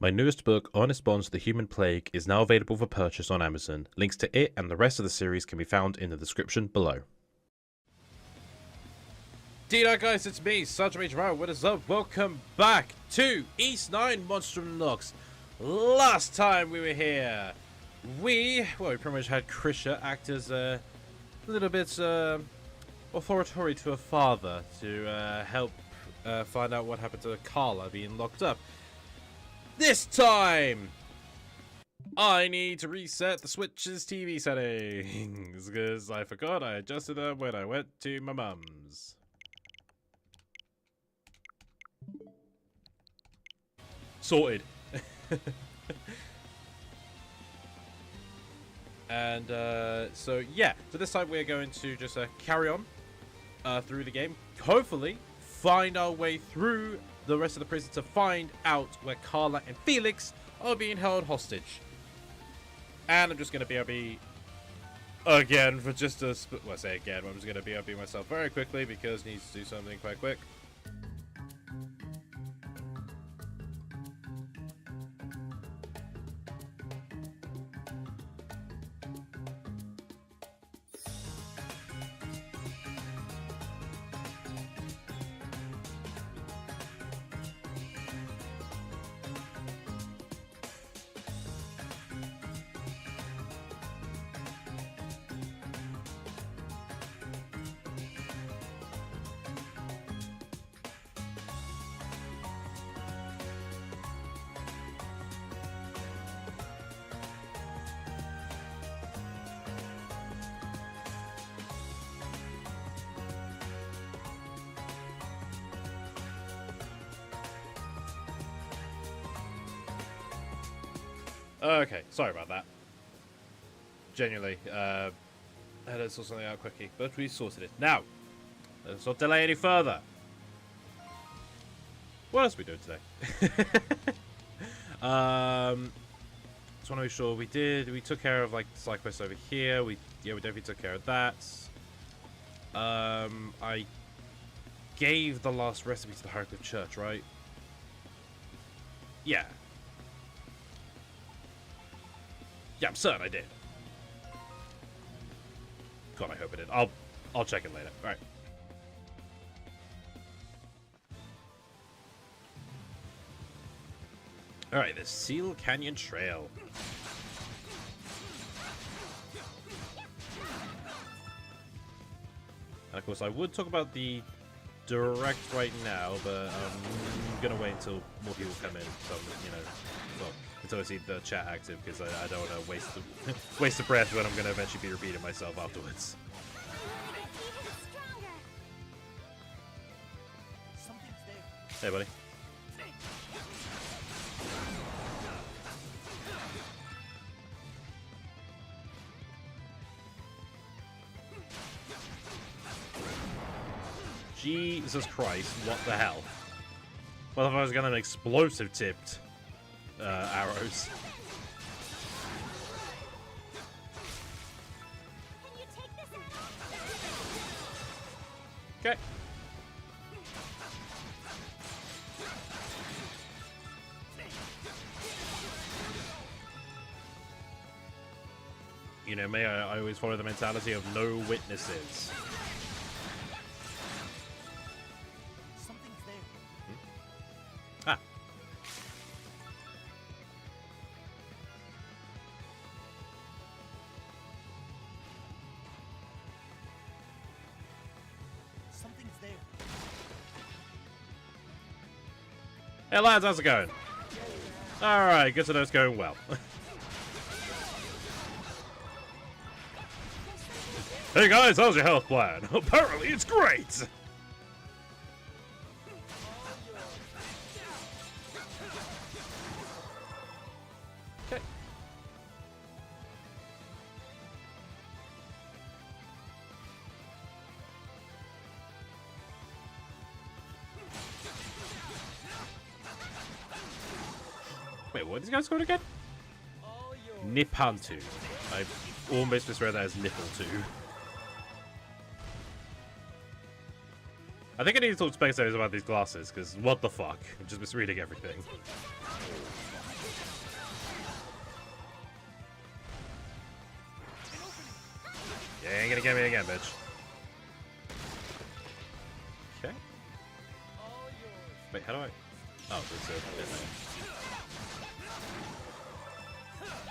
My newest book, Honest Bonds, The Human Plague, is now available for purchase on Amazon. Links to it and the rest of the series can be found in the description below. Dino guys, it's me, Sergeant Major. What is up? Welcome back to East 9 Monstrum Nox. Last time we were here, we pretty much had Krisha act as a little bit authoritative to her father to help find out what happened to Carla being locked up. This time, I need to reset the Switch's TV settings because I forgot I adjusted them when I went to my mum's. Sorted. And so this time we're going to just carry on through the game. Hopefully, find our way through the rest of the prison to find out where Carla and Felix are being held hostage. And I'm just going to BRB again for just a... Well, I say again, I'm just going to BRB myself very quickly because I need to do something quite quick. Okay, sorry about that. Genuinely, I had to sort something out quickly, but we sorted it. Now, let's not delay any further. What else are we doing today? Just want to make sure we took care of like the side quest over here. We definitely took care of that. I gave the last recipe to the Hieroglyph Church, right? Yeah. Yeah, I'm certain I did. God, I hope I did. I'll check it later. All right. All right, the Seal Canyon Trail. And of course, I would talk about the direct right now, but I'm gonna wait until more people come in. So well, until I see the chat active, because I don't want to waste the breath when I'm going to eventually be repeating myself afterwards. Hey, buddy. Jesus Christ, what the hell? What if I was going to an explosive tipped arrows? Okay. You know me, I always follow the mentality of no witnesses. Something's there. Ah. Something's there. Hey lads, how's it going? Alright, good to know it's going well. Hey guys, how's your health plan? Apparently it's great! Okay. Wait, what are these guys called again? Nippantu. I almost misread that as nipple too. I think I need to talk to spectators about these glasses, because what the fuck? I'm just misreading everything. You ain't gonna get me again, bitch. Okay. Wait, how do I... Oh, there's a bit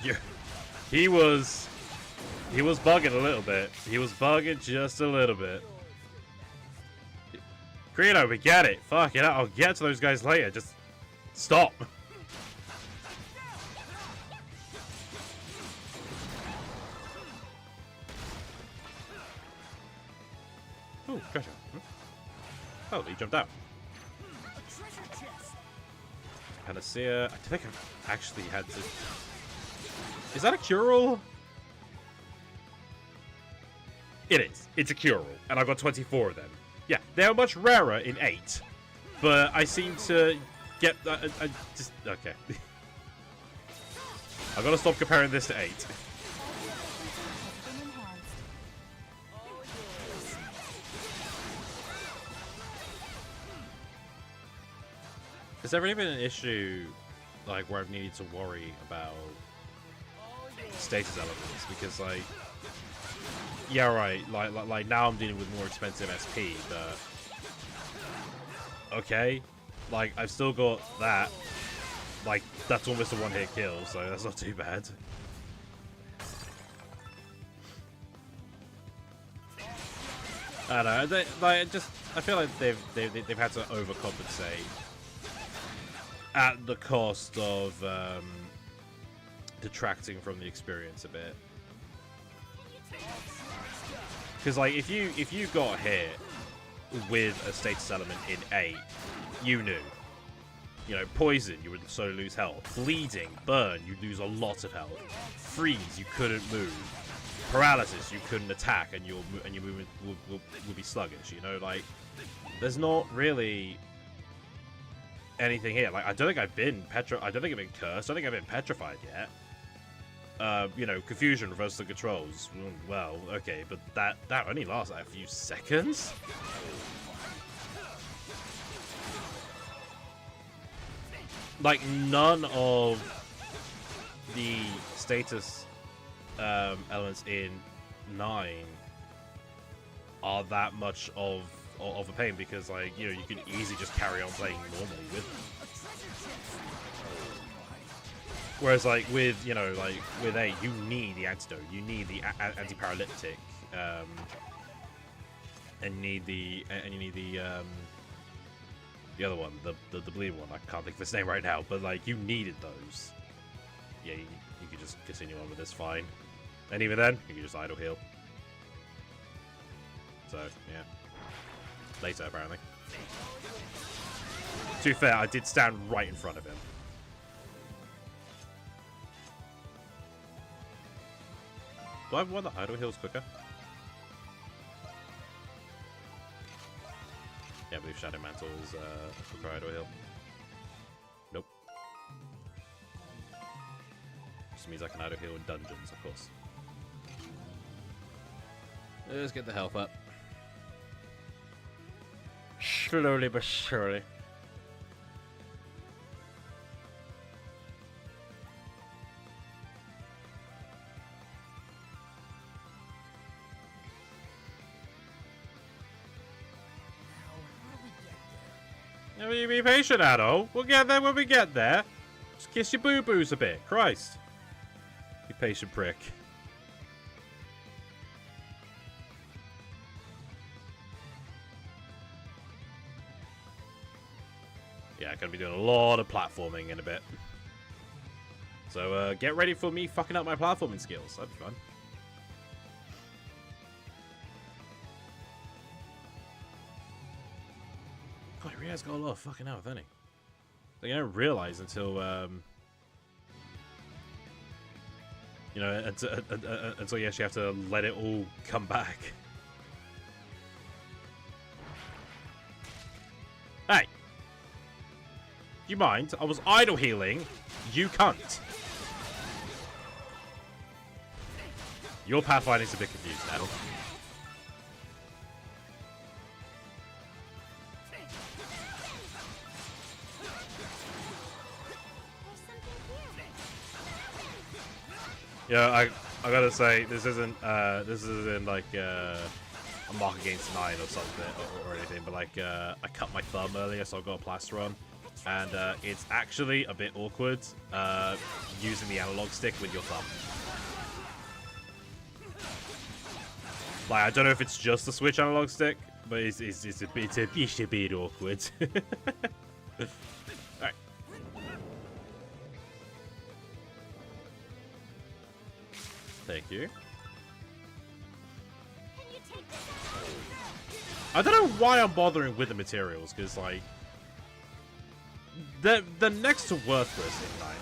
there. He was bugging a little bit. He was bugging just a little bit. Credo, we get it. Fuck it, I'll get to those guys later. Just stop. Oh, treasure. Oh, he jumped out. Panacea. I think I actually had to... Is that a cure-all? It is. It's a cure-all. And I've got 24 of them. Yeah, they're much rarer in 8. But I seem to get... I just... Okay. I've got to stop comparing this to 8. Has there really been an issue, like, where I've needed to worry about status elements? Because, like, yeah, right, like now I'm dealing with more expensive SP, but okay, like I've still got that. Like that's almost a one-hit kill, so that's not too bad. I don't know. I feel like they've had to overcompensate at the cost of detracting from the experience a bit. Because like if you got hit with a status element in 8, you knew. You know, poison, you would slowly lose health. Bleeding, burn, you'd lose a lot of health. Freeze, you couldn't move. Paralysis, you couldn't attack, and your movement will be sluggish. You know, like there's not really anything here. Like I don't think I've been cursed. I don't think I've been petrified yet. You know, confusion, reverse the controls. Well, okay, but that only lasts like a few seconds. Like none of the status elements in 9 are that much of a pain because, like, you know, you can easily just carry on playing normally with them. Whereas, like, with, you know, like, with 8, you need the antidote, you need the anti-paralytic, and you need the other one, the bleeding one. I can't think of its name right now, but, like, you needed those. Yeah, you could just continue on with this fine. And even then, you can just idle heal. So, yeah. Later, apparently. To be fair, I did stand right in front of him. Do I have one that idle heals quicker? Yeah, I believe Shadow Mantle is quicker idle heal. Nope. Just means I can idle heal in dungeons, of course. Let's get the health up. Slowly but surely. You be patient, Addo. We'll get there when we get there. Just kiss your boo-boos a bit. Christ. You patient prick. Yeah, I'm going to be doing a lot of platforming in a bit. So, get ready for me fucking up my platforming skills. That'd be fun. God, he really has got a lot of fucking health, hasn't he? Like, I don't realize until, you know, until you actually have to let it all come back. Hey! Do you mind? I was idle healing. You cunt. Your pathfinding's a bit confused now. Yeah, I gotta say, this isn't like a mark against 9 or something or anything, but like I cut my thumb earlier, so I've got a plaster on, and it's actually a bit awkward using the analog stick with your thumb. Like, I don't know if it's just the Switch analog stick, but it's a bit awkward. Alright. Thank you. I don't know why I'm bothering with the materials, because, like, they're next to worthless in 9.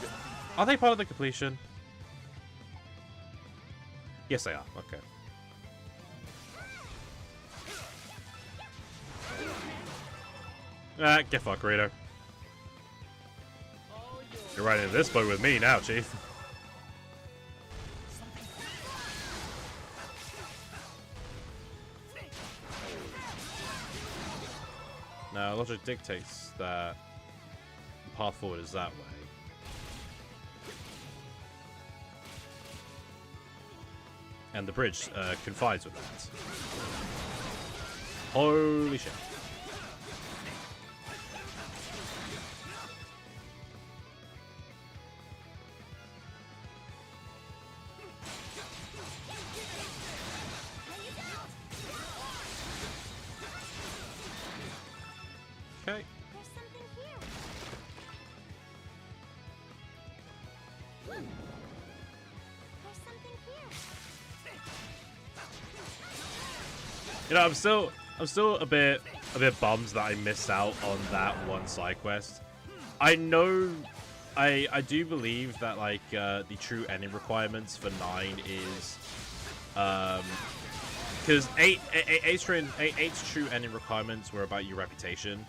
Are they part of the completion? Yes, they are. Okay. Get fucked, Rito. You're right in this boat with me now, Chief. Now, logic dictates that the path forward is that way. And the bridge confides with that. Holy shit. Okay. There's something here. There's something here. You know, I'm still a bit bummed that I missed out on that one side quest. I know, I do believe that like the true ending requirements for 9 is because 8's true ending requirements were about your reputation.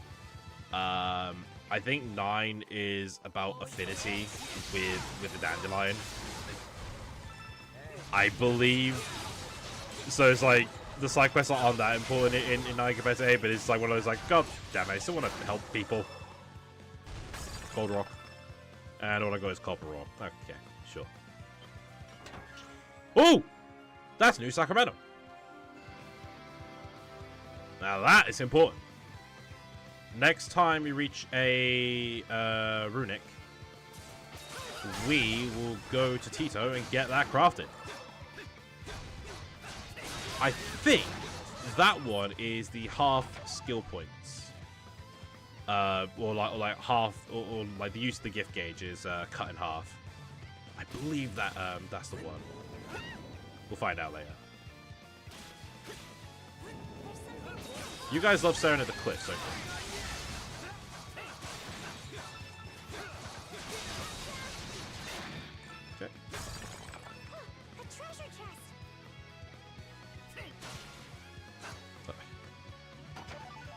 I think 9 is about affinity with the dandelion. I believe. So it's like the side quests aren't that important in 9 compared to 8, but it's like one of those like, God damn it, I still want to help people. Cold Rock. And all I got is Copper Rock. Okay, sure. Oh! That's New Sacramento. Now that is important. Next time we reach a runic, we will go to Tito and get that crafted. I think that one is the half skill points, or like half, or like the use of the gift gauge is cut in half. I believe that that's the one. We'll find out later. You guys love staring at the cliffs, okay? A treasure chest.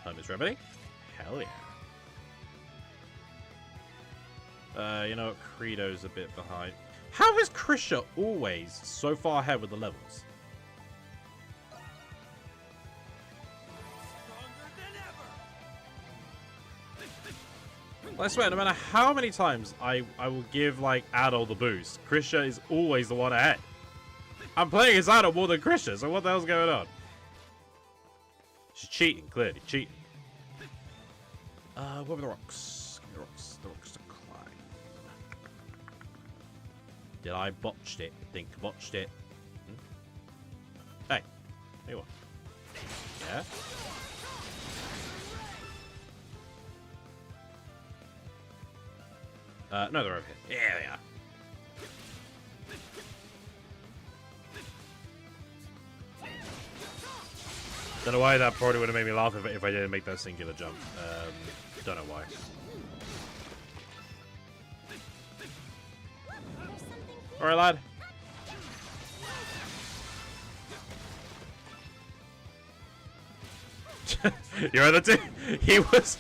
Hermit's Remedy? Hell yeah. You know what? Credo's a bit behind. How is Krisha always so far ahead with the levels? I swear, no matter how many times I will give, like, Adol the boost, Krisha is always the one ahead. I'm playing as Adol more than Krisha, so what the hell's going on? She's cheating, clearly. Cheating. What were the rocks? Give me the rocks. The rocks to climb. Did I botched it? I think I botched it. Hey. Hey, what? Yeah? No, they're over here. Yeah, they are. Don't know why that probably would have made me laugh if I didn't make that singular jump. Don't know why. Alright, lad. You heard that too? He was...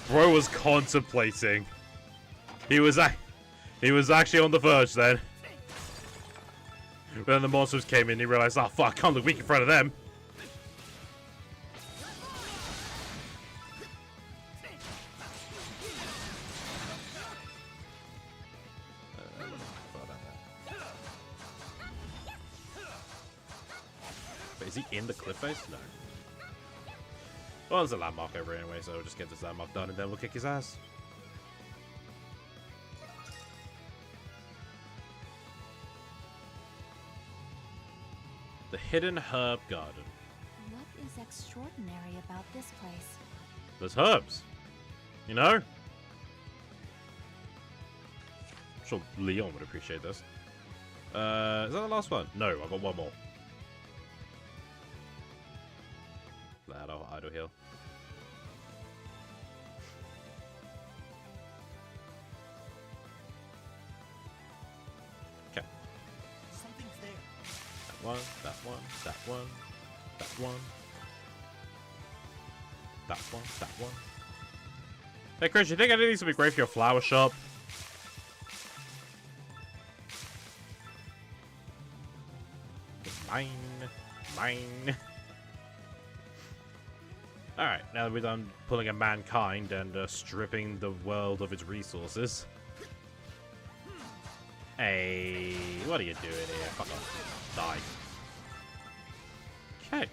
Bro was contemplating. He was actually on the verge then. But then the monsters came in, he realized, oh fuck, I can't look weak in front of them. Is he in the cliff face? No. Well, there's a landmark over here anyway, so we'll just get this landmark done and then we'll kick his ass. The Hidden Herb Garden. What is extraordinary about this place? There's herbs. You know? I'm sure Leon would appreciate this. Is that the last one? No, I've got one more. Idle heal. Okay. Something's there. That one, that one, that one, that one. That one, that one. Hey Chris, you think I need to be great for your flower shop? Mine. Mine. Alright, now that we're done pulling a mankind and stripping the world of its resources. Hey, what are you doing here? Fuck off. Die. Okay.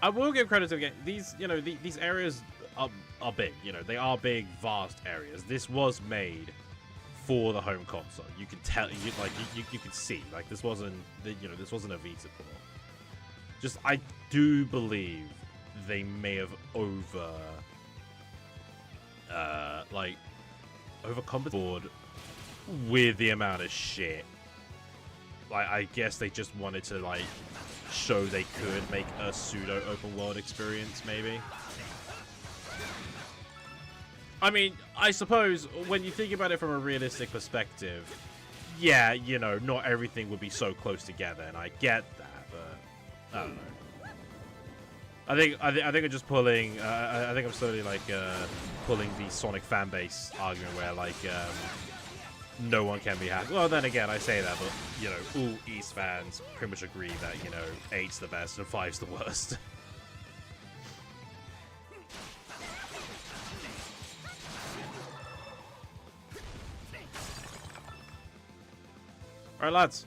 I will give credit to the game. These, you know, these areas are big. You know, they are big, vast areas. This was made for the home console. You can tell, you can see, like, this wasn't, you know, this wasn't a Vita port. Just, I do believe they may have overcompensated with the amount of shit. Like, I guess they just wanted to, like, show they could make a pseudo open world experience, maybe. I mean, I suppose when you think about it from a realistic perspective, yeah, you know, not everything would be so close together, and I get that, but I don't know. I think I'm just pulling. I think I'm slowly like pulling the Sonic fan base argument where like no one can be happy. Well, then again, I say that, but you know, all East fans pretty much agree that, you know, 8's the best and 5's the worst. Alright, lads.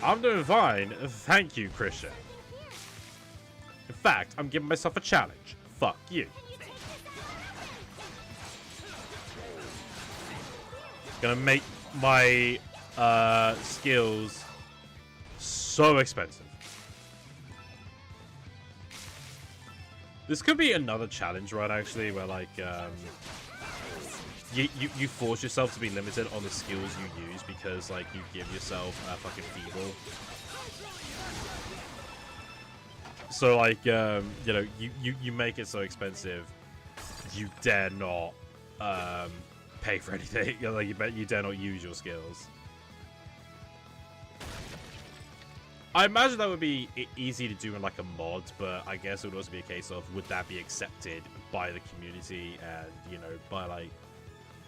I'm doing fine. Thank you, Christian. In fact, I'm giving myself a challenge. Fuck you. Gonna make my skills so expensive. This could be another challenge run, actually, where like you force yourself to be limited on the skills you use because like you give yourself a fucking feeble. So like you know, you make it so expensive you dare not pay for anything. You know, like you dare not use your skills. I imagine that would be easy to do in like a mod, but I guess it would also be a case of would that be accepted by the community and, you know, by like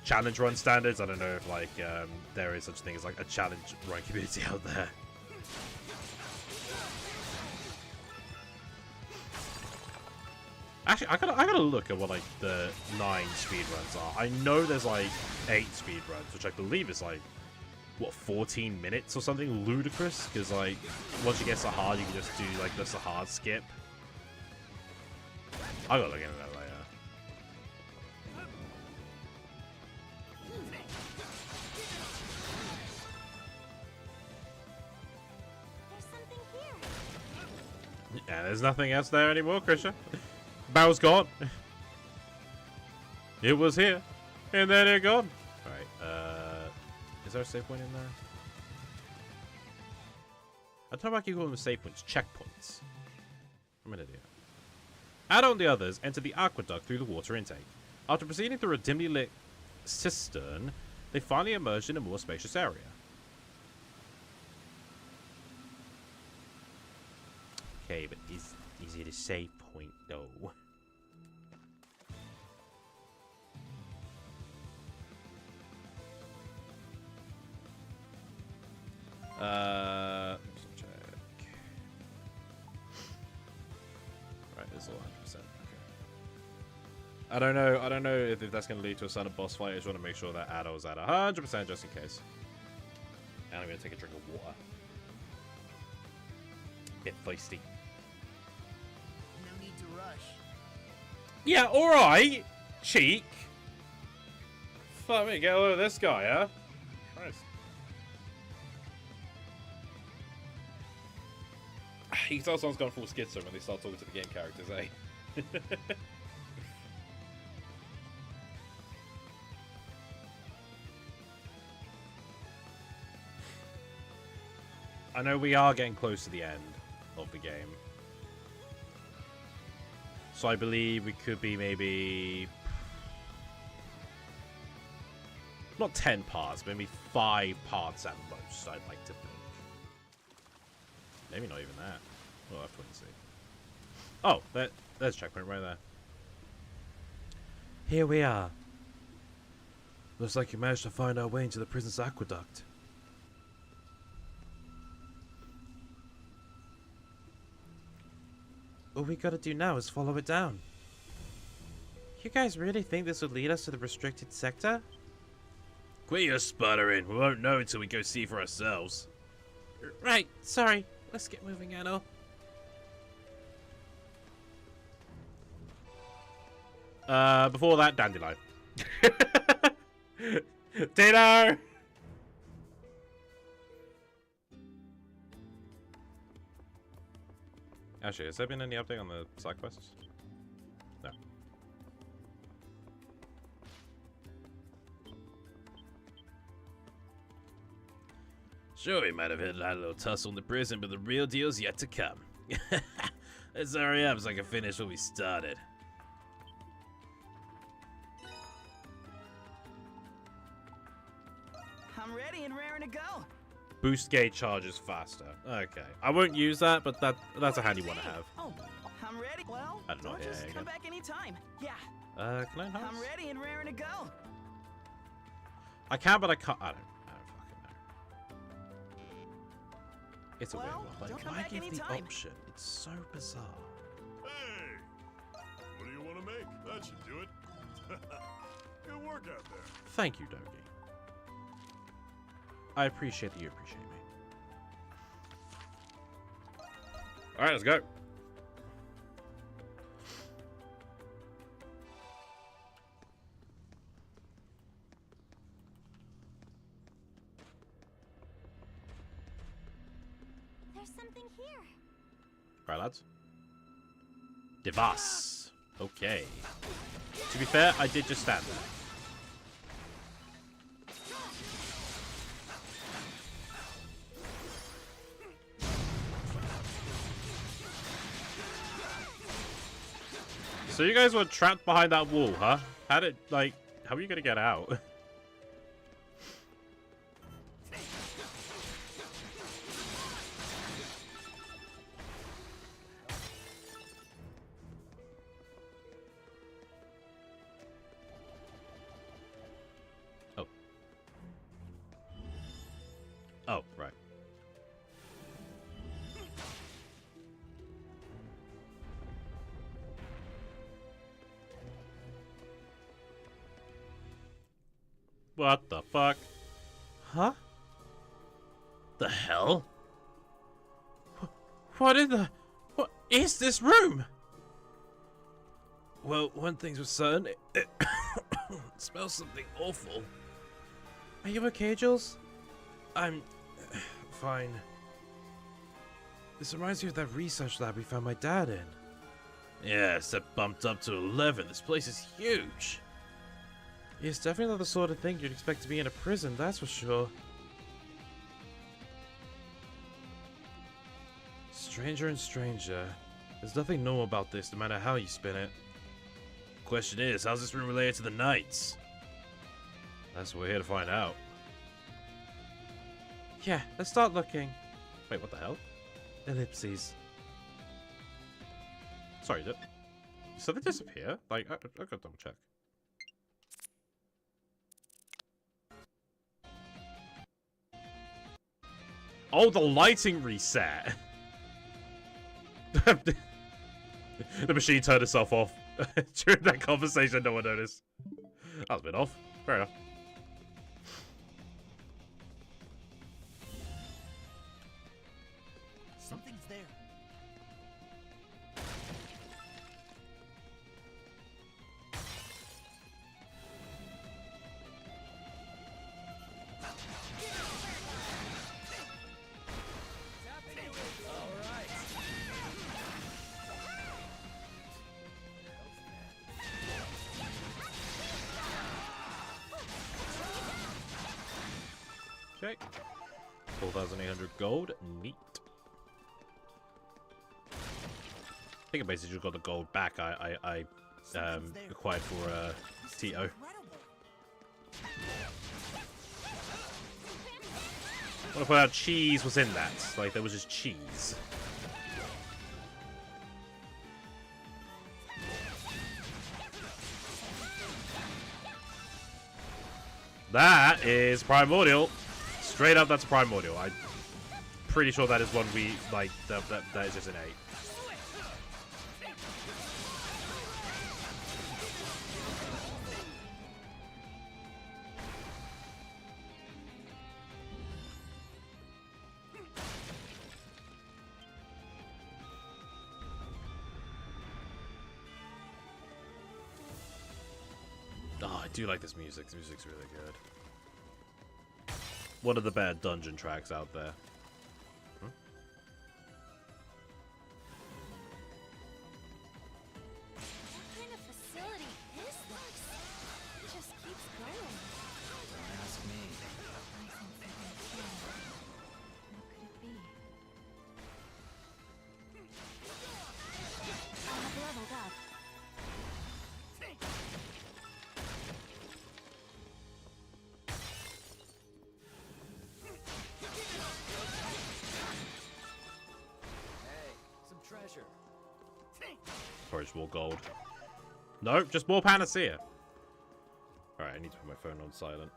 challenge run standards. I don't know if like there is such a thing as like a challenge run community out there. Actually, I gotta look at what like the 9 speedruns are. I know there's like 8 speedruns, which I believe is like, what, 14 minutes or something ludicrous? Because like once you get so hard, you can just do like just a hard skip. I gotta look into that later. There's something here. Yeah, there's nothing else there anymore, Krisha. Bow's gone. It was here, and then it gone. All right. Is there a save point in there? I don't know if I can call them save points. Checkpoints. I'm an idiot. Add on the others. Enter the aqueduct through the water intake. After proceeding through a dimly lit cistern, they finally emerged in a more spacious area. Okay, but is it a save point though? Just check. Right, it's all 100%. Okay. I don't know if that's going to lead to a sudden boss fight. I just want to make sure that Addo's at 100% just in case. And I'm going to take a drink of water. Bit feisty. No need to rush. Yeah, alright, cheek. Fuck me, get a load of this guy, huh? Christ. You can tell someone's gone full schizo when they start talking to the game characters, eh? I know we are getting close to the end of the game. So I believe we could be maybe... not 10 parts, but maybe 5 parts at most, I'd like to think. Maybe not even that. We'll have to wait and see. Oh, there's a checkpoint right there. Here we are. Looks like you managed to find our way into the prison's aqueduct. All we gotta do now is follow it down. You guys really think this would lead us to the restricted sector? Quit your sputtering. We won't know until we go see for ourselves. Right, sorry. Let's get moving, Anno. Before that, Dandelion. Dino! Actually, has there been any update on the side quests? No. Sure, we might have had a little tussle in the prison, but the real deal's yet to come. Let's hurry up so I can finish what we started. I'm ready and raring to go. Boost gauge charges faster. Okay. I won't use that, but that's a handy one to have. Oh, I'm ready. Well, I don't know. just Yeah, come back anytime. Yeah. Can I enhance? I'm ready and raring to go. I can, but I can't. I don't fucking know. It's a weird Well, one. don't Like, come why back give the anytime. option? It's so bizarre. Hey! What do you want to make? That should do it. Good work out there. Thank you, Dogi. I appreciate that you appreciate me. Alright, let's go. There's something here. Alright, lads. Devas. Okay. To be fair, I did just stand there. So you guys were trapped behind that wall, huh? How did, like, how are you gonna get out? Oh. Oh, right. What the fuck? Huh? The hell? What is this room? Well, one thing's for certain, it smells something awful. Are you okay, Jules? I'm fine. This reminds me of that research lab we found my dad in. Yeah, except bumped up to 11. This place is huge. It's definitely not the sort of thing you'd expect to be in a prison, that's for sure. Stranger and stranger. There's nothing normal about this, no matter how you spin it. Question is, how's this room related to the Knights? That's what we're here to find out. Yeah, let's start looking. Wait, what the hell? Ellipses. Sorry, did they disappear? Like, I gotta double check. Oh, the lighting reset. The machine turned itself off during that conversation. No one noticed. That was a bit off. Fair enough. Something's there. Okay. 4,800 gold. Neat. I think I basically just got the gold back I acquired for Tito. What if our cheese was in that? Like there was just cheese. That is primordial. Straight up, that's primordial. I'm pretty sure that is one we like. That is just an 8. Oh, I do like this music. This music's really good. One of the better dungeon tracks out there. What kind of facility is this? It just keeps going. Don't ask me. What could it be? I've leveled up. Treasure. Or just more gold. No, just more panacea. Alright, I need to put my phone on silent.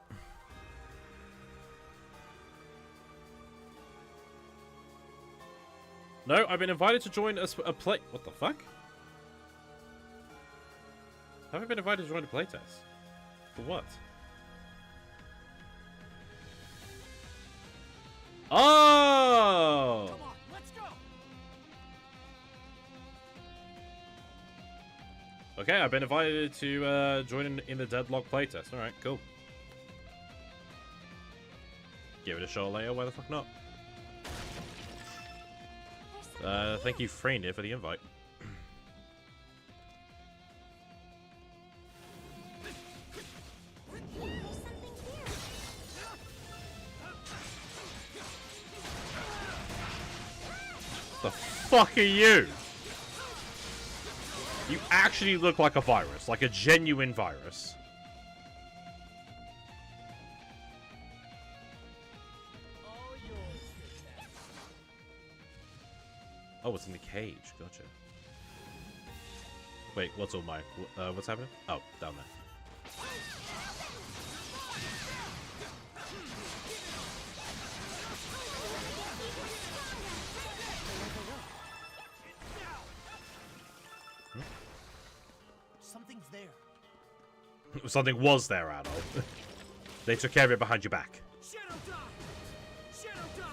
No, I've been invited to join a play... What the fuck? Have I been invited to join a playtest? For what? Oh! Come on, let's go. Okay, I've been invited to join in the Deadlock playtest. Alright, cool. Give it a shot later, why the fuck not? Thank you, Freinir, for the invite. The fuck are you? You actually look like a virus, like a genuine virus. Oh, it's in the cage. Gotcha. Wait, what's all my... what's happening? Oh, down there. Something's there. Something was there, Arnold. They took care of it behind your back. Shadow die! Shadow die!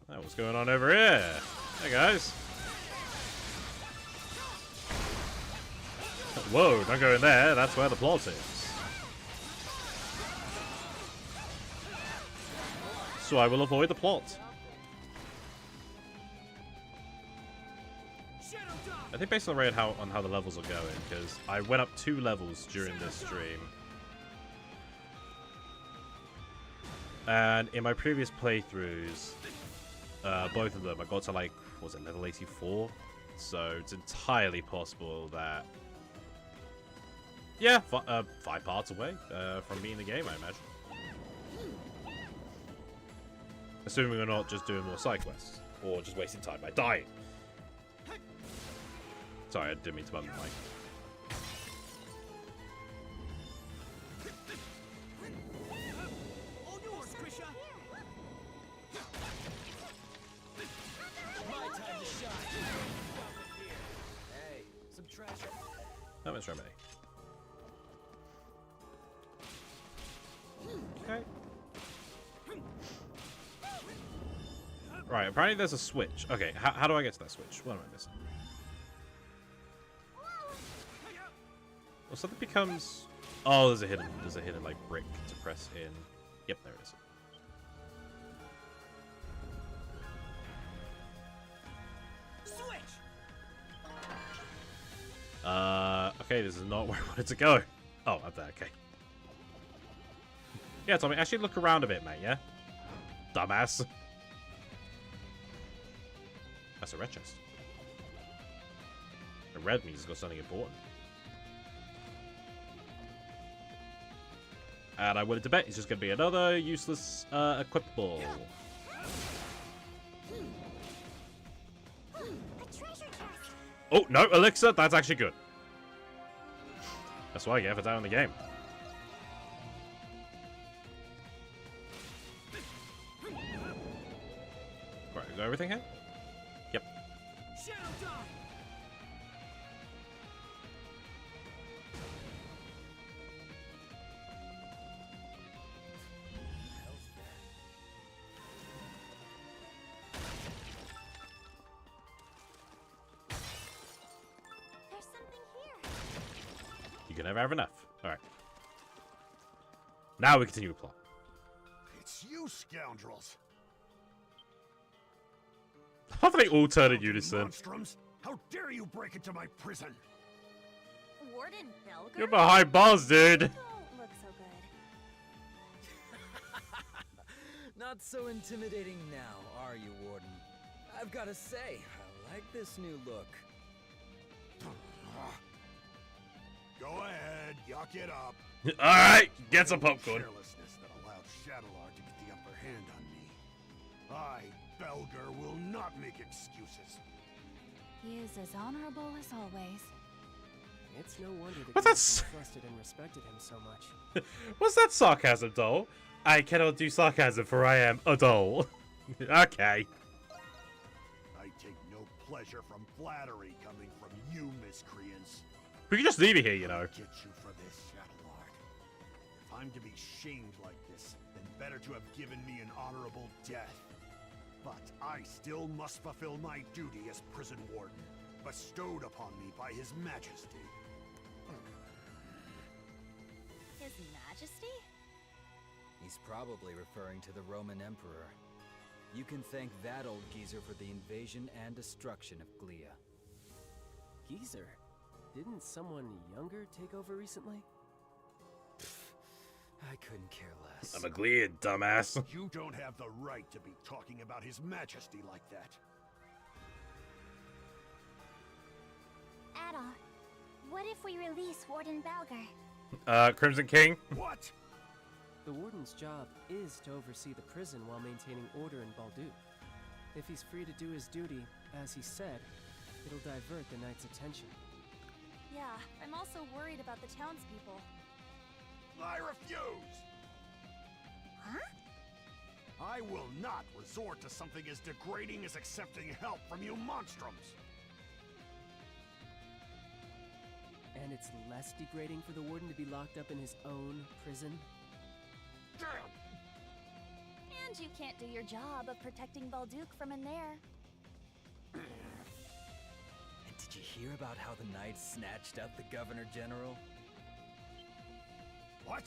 Oh, what's going on over here? Hey, guys. Whoa, don't go in there. That's where the plot is. So I will avoid the plot. I think based on the rate on how the levels are going, because I went up 2 levels during this stream. And in my previous playthroughs, both of them, I got to like, what was it, level 84? So it's entirely possible that, yeah, 5 parts away from being the game, I imagine. Assuming we're not just doing more side quests, or just wasting time by dying. Sorry, I didn't mean to button the mic. treasure. That was remedy. Okay. Right, apparently there's a switch. Okay, how do I get to that switch? What am I missing? Well, something becomes... Oh, there's a hidden like brick to press in. Yep, there it is. Switch. Okay, this is not where I wanted to go. Oh, up there, okay. Yeah, Tommy, actually look around a bit, mate, yeah? Dumbass. That's a red chest. A red means it's got something important. And I wanted to bet it's just going to be another useless equipable. A treasure chest. Oh, no, elixir. That's actually good. That's what I get for down the game. Right, we got everything here? Yep. Shadow die. There's something here. You can never have enough. Alright. Now we continue with plot. It's you scoundrels. How do they all turn in unison? Monstrums! How dare you break into my prison? Warden Belger? You're behind bars, dude. Don't look so good. Not so intimidating now, are you, Warden? I've got to say, I like this new look. Go ahead, yuck it up. Alright, get some popcorn. Carelessness that allowed Shadowlar to get the upper hand on me. I, Belger, will not make excuses. He is as honorable as always. It's no wonder the But that's- Guardian trusted and respected him so much. What's that sarcasm, doll? I cannot do sarcasm, for I am a doll. Okay. I take no pleasure from flattery coming from you, miscreants. We can just leave it here, you know. Get you for this, Shadowlord. If I'm to be shamed like this, then better to have given me an honorable death. But I still must fulfill my duty as prison warden, bestowed upon me by His Majesty. His Majesty? He's probably referring to the Roman Emperor. You can thank that old geezer for the invasion and destruction of Glia. Geezer? Didn't someone younger take over recently? I couldn't care less. I'm a Gleed, dumbass. You don't have the right to be talking about His Majesty like that. Adar, what if we release Warden Belger? Crimson King. What? The Warden's job is to oversee the prison while maintaining order in Balduke. If he's free to do his duty, as he said, it'll divert the Knight's attention. Yeah, I'm also worried about the townspeople. I refuse! Huh? I will not resort to something as degrading as accepting help from you monstrums! And it's less degrading for the Warden to be locked up in his own prison? Damn! And you can't do your job of protecting Balduke from in there. And did you hear about how the Knights snatched up the Governor General? What?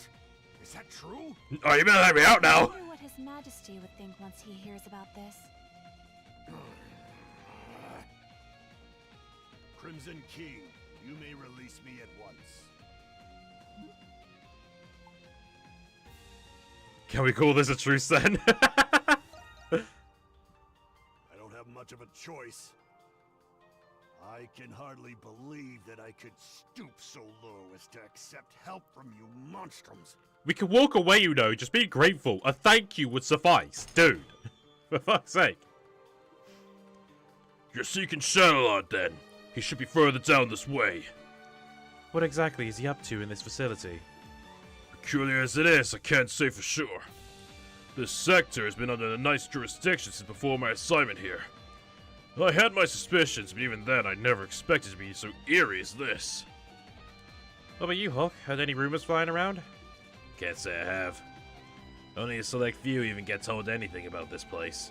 Is that true? Oh, you better let me out I now. wonder what His Majesty would think once he hears about this. Crimson King, you may release me at once. Can we call this a truce then? I don't have much of a choice. I can hardly believe that I could stoop so low as to accept help from you monstrums. We can walk away, you know. Just be grateful. A thank you would suffice. Dude. For fuck's sake. You're seeking Shadowlord, then. He should be further down this way. What exactly is he up to in this facility? Peculiar as it is, I can't say for sure. This sector has been under the Knight's jurisdiction since before my assignment here. I had my suspicions, but even then I never expected to be so eerie as this. What about you, Hawk? Heard any rumors flying around? Can't say I have. Only a select few even get told anything about this place.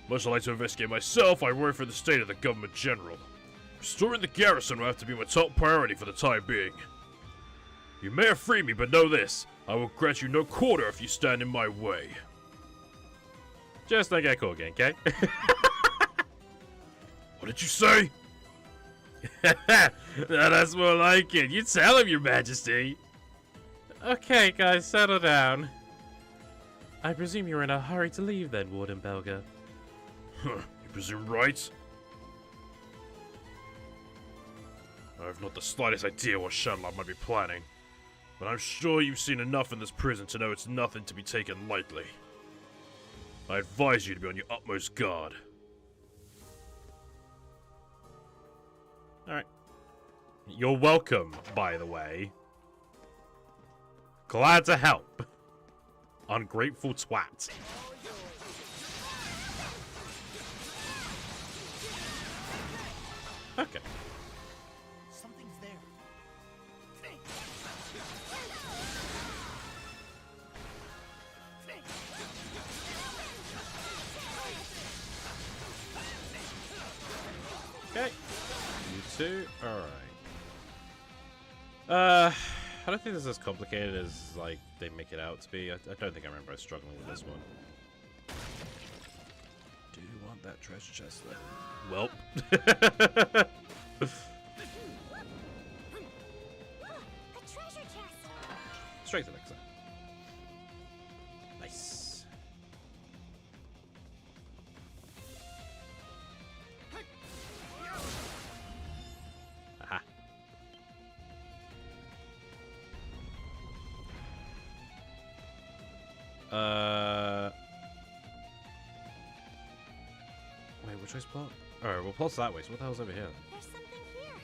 Much like to investigate myself, I worry for the state of the government general. Restoring the garrison will have to be my top priority for the time being. You may have freed me, but know this. I will grant you no quarter if you stand in my way. Just don't get caught again, okay? What did you say? Now that's more like it. You tell him, Your Majesty. Okay, guys, settle down. I presume you're in a hurry to leave then, Warden Belga. Huh, you presume right? I have not the slightest idea what Shenlong might be planning, but I'm sure you've seen enough in this prison to know it's nothing to be taken lightly. I advise you to be on your utmost guard. Alright. You're welcome, by the way. Glad to help. Ungrateful twat. Okay. Something's there. Okay. You two? Alright. I don't think this is as complicated as, like, they make it out to be. I don't think I remember struggling with this one. Do you want that treasure chest then? Well. A treasure chest. Straight to the next one. Nice. Aha. Wait, which way's plot? Alright, well, plot's that way, so what the hell's over here? There's something here.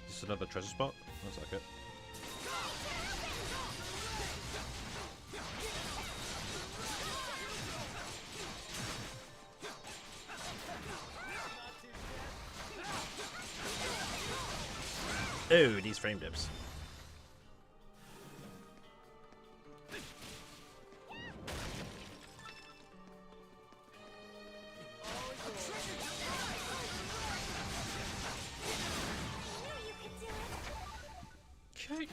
Is this another treasure spot? Looks like it. Oh, these frame dips. Okay.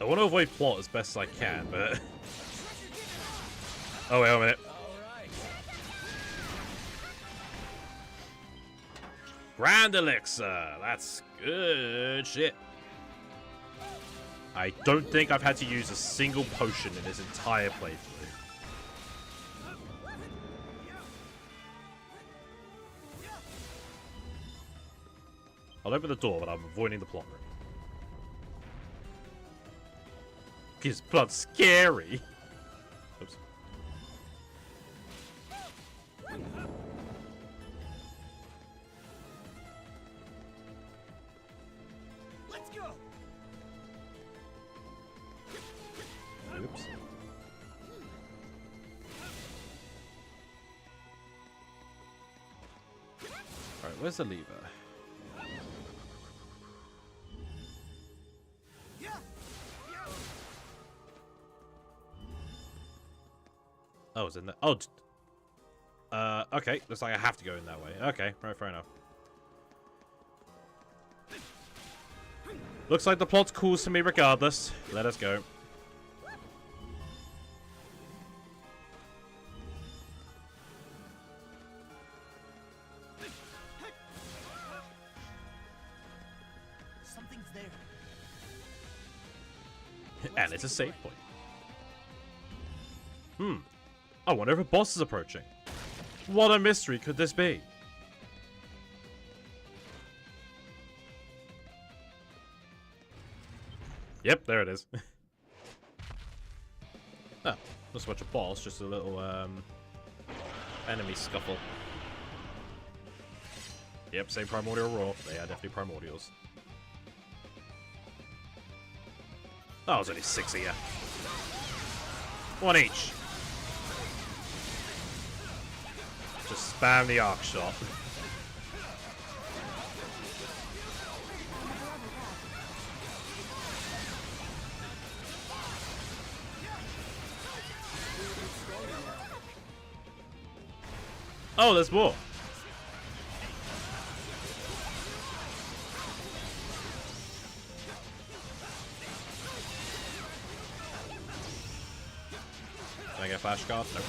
I want to avoid plot as best I can, but... Oh, wait a minute. Grand Elixir! That's good shit. I don't think I've had to use a single potion in this entire playthrough. I'll open the door, but I'm avoiding the plot room. Because plot's scary. Oops. Let's go. Oops. Alright, where's the lever? Oh, it's in there. Oh, okay. Looks like I have to go in that way. Okay, right, fair enough. Looks like the plot's cool to me regardless. Let us go. Something's there. And it's a save point. I wonder if a boss is approaching. What a mystery could this be? Yep, there it is. Oh, not so much a boss, just a little enemy scuffle. Yep, same primordial roar. They are definitely primordials. Oh, there's only 6 of you. One each. Just spam the arc shot. Oh, there's more. Can I get a flash card? No.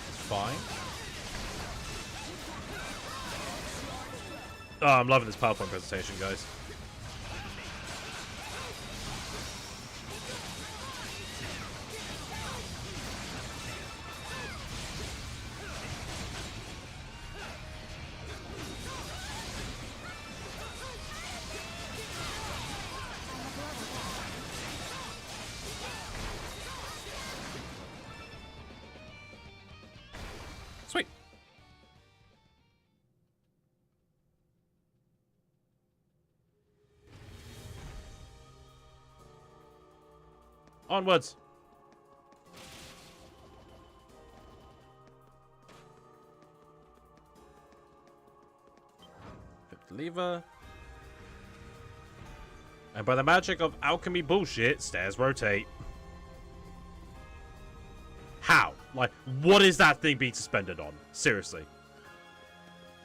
It's fine. Oh, I'm loving this PowerPoint presentation, guys. Sweet. Onwards. Flip the lever. And by the magic of alchemy bullshit, stairs rotate. How? Like, what is that thing being suspended on? Seriously.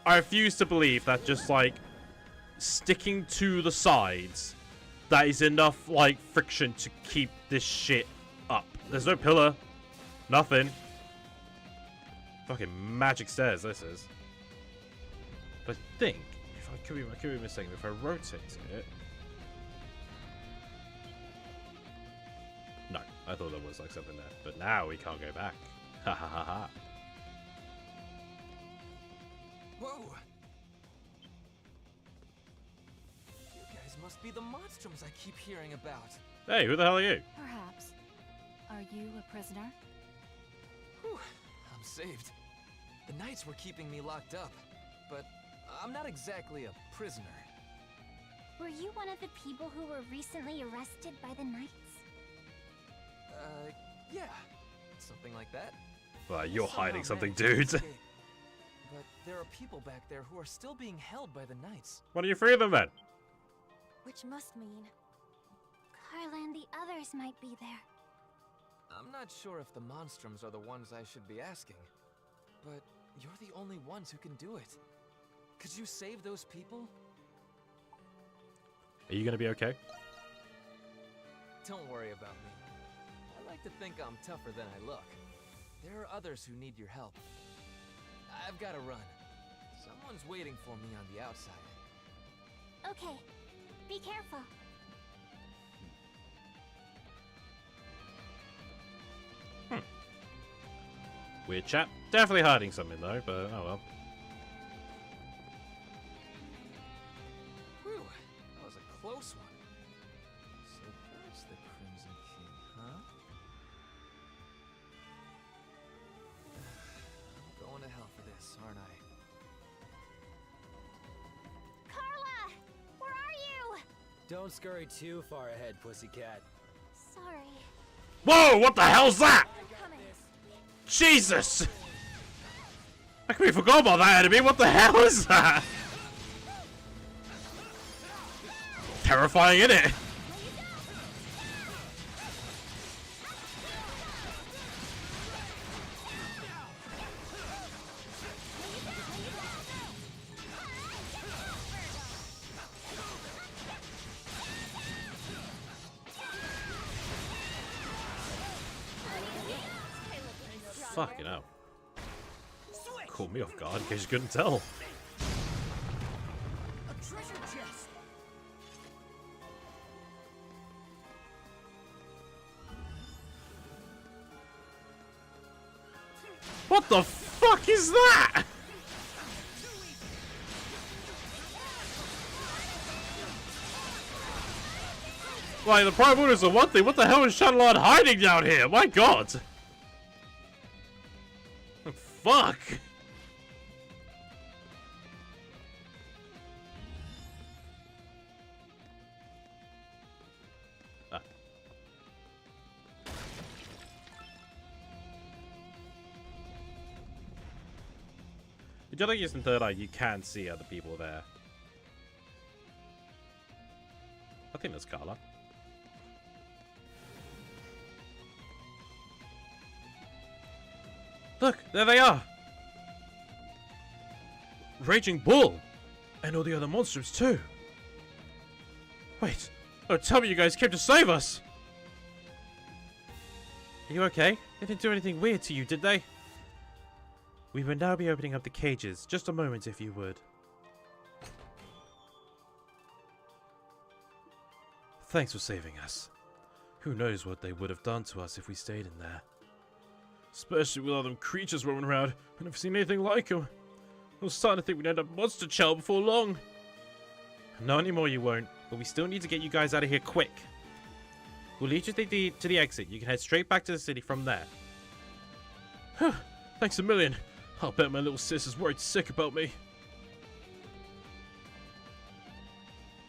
I refuse to believe that just, like, sticking to the sides, that is enough, like, friction to keep this shit up. There's no pillar. Nothing. Fucking magic stairs, this is. But I think, if I could be mistaken, if I rotate it... No, I thought there was, like, something there. But now we can't go back. Ha ha ha ha. Whoa! You guys must be the Monstrums I keep hearing about. Hey, who the hell are you? Perhaps. Are you a prisoner? Whew, I'm saved. The Knights were keeping me locked up, but I'm not exactly a prisoner. Were you one of the people who were recently arrested by the Knights? Yeah. Something like that. Well, you're Somehow hiding something, managed to dude. escape. But there are people back there who are still being held by the Knights. Why don't you free them then? Which must mean Carla and the others might be there. I'm not sure if the Monstrums are the ones I should be asking, but you're the only ones who can do it. Could you save those people? Are you gonna be okay? Don't worry about me. I like to think I'm tougher than I look. There are others who need your help. I've got to run. Someone's waiting for me on the outside. Okay, be careful. Weird chap. Definitely hiding something though, but oh well. Whew, that was a close one. So that's the Crimson King, huh? I'm going to hell for this, aren't I? Carla! Where are you? Don't scurry too far ahead, pussycat. Sorry. Whoa! What the hell's that? I'm coming. Jesus! I completely forgot about that enemy. What the hell is that? Terrifying, isn't it? Fucking hell. Caught me off guard in case you couldn't tell. A treasure chest! What the fuck is that? Like, the Prime Orders are one thing. What the hell is Shadowlord hiding down here? My god. Fuck. If you're not using third eye, you can see other people there. I think that's Carla. Look, there they are! Raging Bull! And all the other monsters too! Wait, don't tell me you guys came to save us! Are you okay? They didn't do anything weird to you, did they? We will now be opening up the cages. Just a moment, if you would. Thanks for saving us. Who knows what they would have done to us if we stayed in there. Especially with all them creatures roaming around. I've never seen anything like them. I was starting to think we'd end up monster chow before long. Not anymore, you won't. But we still need to get you guys out of here quick. We'll lead you to the exit. You can head straight back to the city from there. Thanks a million. I'll bet my little sis is worried sick about me.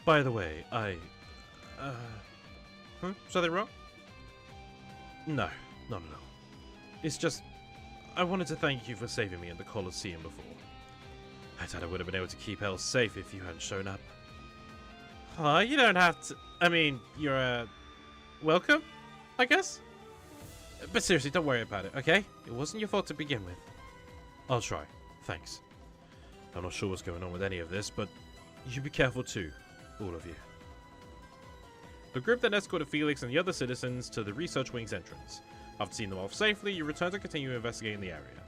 By the way, something wrong? No, not at all. It's just, I wanted to thank you for saving me in the Colosseum before. I thought I would have been able to keep Elle safe if you hadn't shown up. Aw, you don't have to. I mean, you're, welcome, I guess? But seriously, don't worry about it, okay? It wasn't your fault to begin with. I'll try. Thanks. I'm not sure what's going on with any of this, but you be careful too, all of you. The group then escorted Felix and the other citizens to the research wing's entrance. After seeing them off safely, you return to continue investigating the area.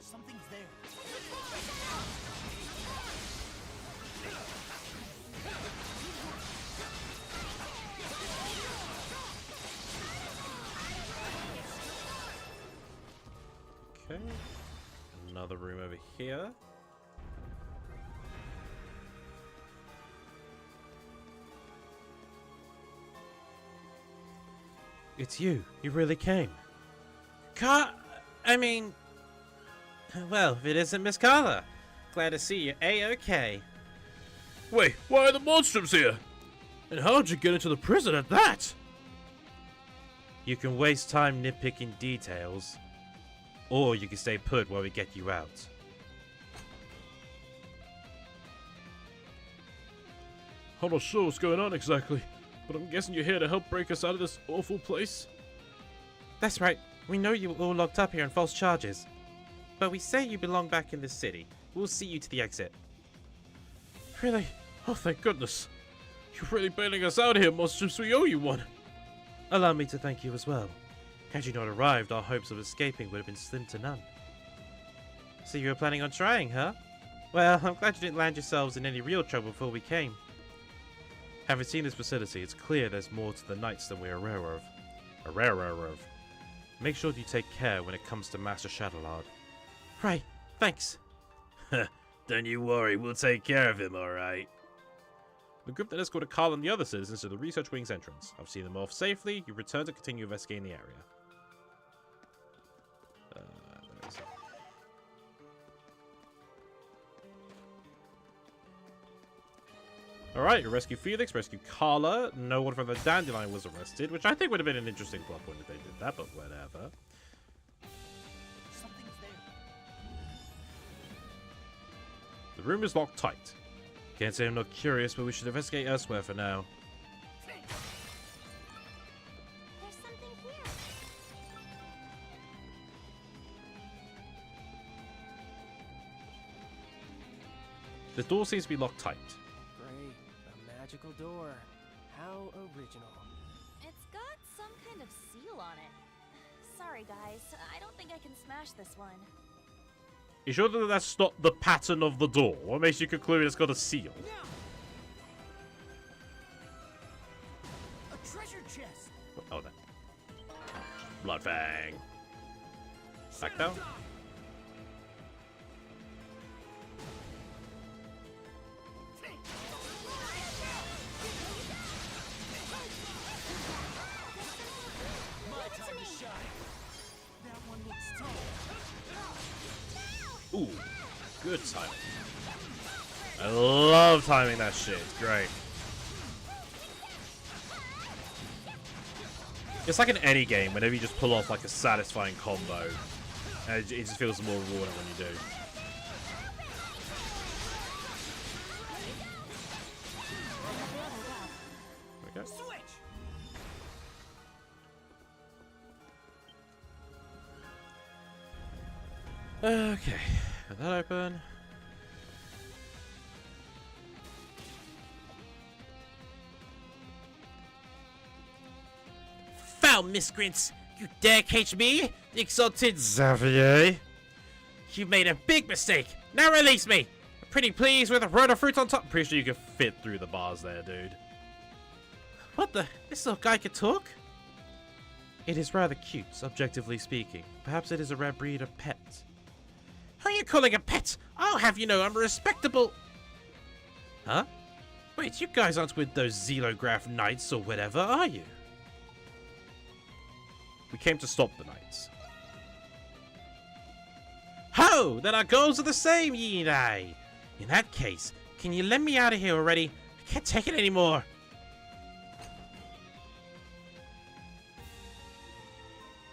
Something's there. Okay. Another room over here. It's you. You really came. Well, if it isn't Miss Carla. Glad to see you A-okay. Wait, why are the Monstrums here? And how'd you get into the prison at that? You can waste time nitpicking details. Or you can stay put while we get you out. I'm not sure what's going on exactly, but I'm guessing you're here to help break us out of this awful place? That's right. We know you were all locked up here on false charges. But we say you belong back in the city. We'll see you to the exit. Really? Oh, thank goodness. You're really bailing us out here, Monstrum. We owe you one. Allow me to thank you as well. Had you not arrived, our hopes of escaping would have been slim to none. So you were planning on trying, huh? Well, I'm glad you didn't land yourselves in any real trouble before we came. Having seen this facility, it's clear there's more to the Knights than we're aware of. Make sure you take care when it comes to Master Shadowlord. Right, thanks. Don't you worry, we'll take care of him, alright. The group that escorted Carl and the other citizens to the research wing's entrance. I've seen them off safely. You return to continue investigating the area. Alright, you rescue Felix, rescue Carla. No one from the Dandelion was arrested, which I think would have been an interesting plot point if they did that, but whatever. Something's there. The room is locked tight. Can't say I'm not curious, but we should investigate elsewhere for now. There's something here. The door seems to be locked tight. Great. A magical door. How original. It's got some kind of seal on it. Sorry, guys. I don't think I can smash this one. You sure that that's not the pattern of the door? What makes you conclude it's got a seal? A treasure chest. Oh, there. Bloodfang. Back down. My time to shine. That one looks tall. Ooh, good timing. I love timing that shit. It's great. It's like in any game, whenever you just pull off like a satisfying combo, it just feels more rewarding when you do. Okay. Okay, got that open. Foul miscreants! You dare cage me, the exalted Sapphire! You've made a big mistake! Now release me! I'm pretty pleased with a road of fruit on top. Pretty sure you can fit through the bars there, dude. What the? This little guy can talk? It is rather cute, objectively speaking. Perhaps it is a rare breed of pet. Who are you calling a pet? I'll have you know I'm a respectable... Huh? Wait, you guys aren't with those Xelograph Knights or whatever, are you? We came to stop the Knights. Ho! Then our goals are the same, ye and I. In that case, can you let me out of here already? I can't take it anymore.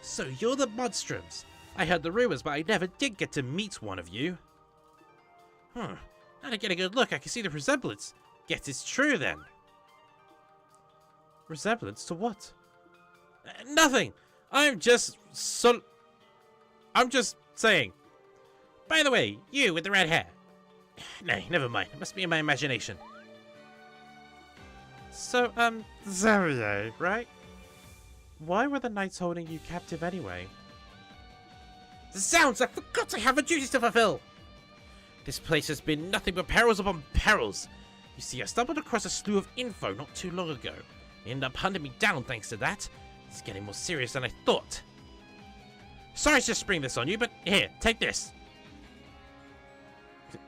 So you're the Monstrums. I heard the rumors, but I never did get to meet one of you. Now to get a good look, I can see the resemblance. Guess it's true then. Resemblance to what? Nothing. I'm just saying. By the way, you with the red hair. No, never mind. It must be in my imagination. So, Xavier, right? Why were the knights holding you captive anyway? Zounds, I forgot I have a duty to fulfill! This place has been nothing but perils upon perils. You see, I stumbled across a slew of info not too long ago. They ended up hunting me down thanks to that. It's getting more serious than I thought. Sorry to spring this on you, but here, take this.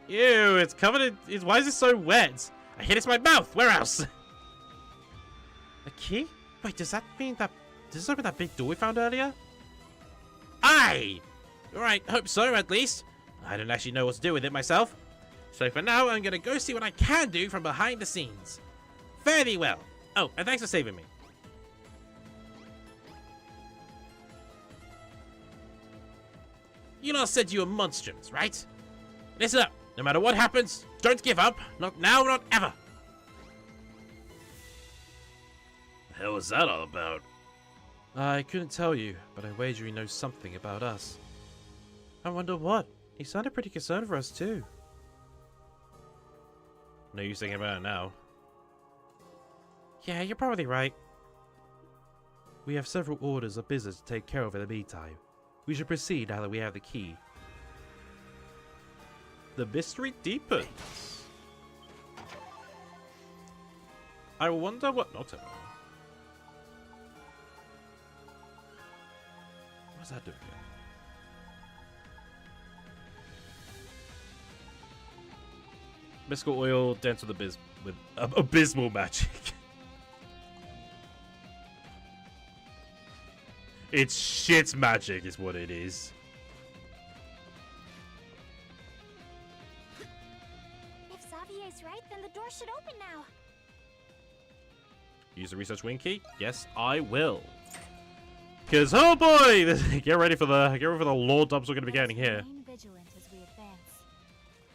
Ew, it's covered in... Why is it so wet? I hit it in my mouth. Where else? A key? Wait, does that mean that... Does this open that big door we found earlier? Aye! Alright, hope so, at least. I don't actually know what to do with it myself. So for now, I'm gonna go see what I can do from behind the scenes. Fare thee well. Oh, and thanks for saving me. You lot said you were monstrums, right? Listen up. No matter what happens, don't give up. Not now, not ever. The hell was that all about? I couldn't tell you, but I wager he knows something about us. I wonder what. He sounded pretty concerned for us too. No use thinking about it now. Yeah, you're probably right. We have several orders of business to take care of in the meantime. We should proceed now that we have the key. The mystery deepens. I wonder what... Not ever. What's that doing here? Mystical oil, dense with abysmal magic. It's shit magic is what it is. If Xavier's right, then the door should open now. Use the research wing key? Yes, I will. Cause oh boy, get ready for the lore dumps we're gonna be getting here. Remain vigilant as we advance.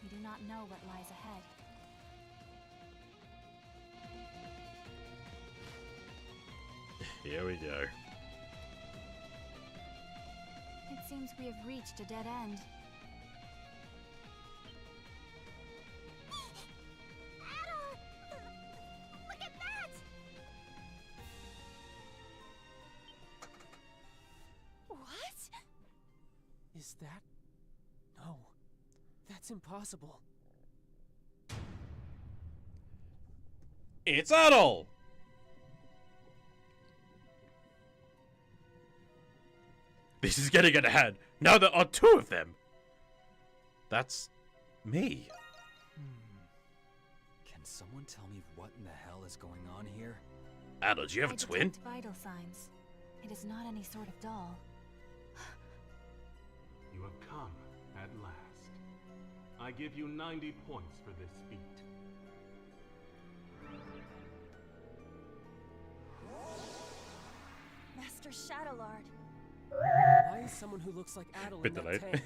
We do not know what lies ahead. Here we go. It seems we have reached a dead end. Look at that! What? Is that... No. That's impossible. It's Adol! This is getting out of hand. Now there are two of them. That's me. Can someone tell me what in the hell is going on here? Adol, do you have a twin? detect vital signs. It is not any sort of doll. You have come at last. I give you 90 points for this feat. Master Shadowlord. Why is someone who looks like Adel Bit in that delayed. tank?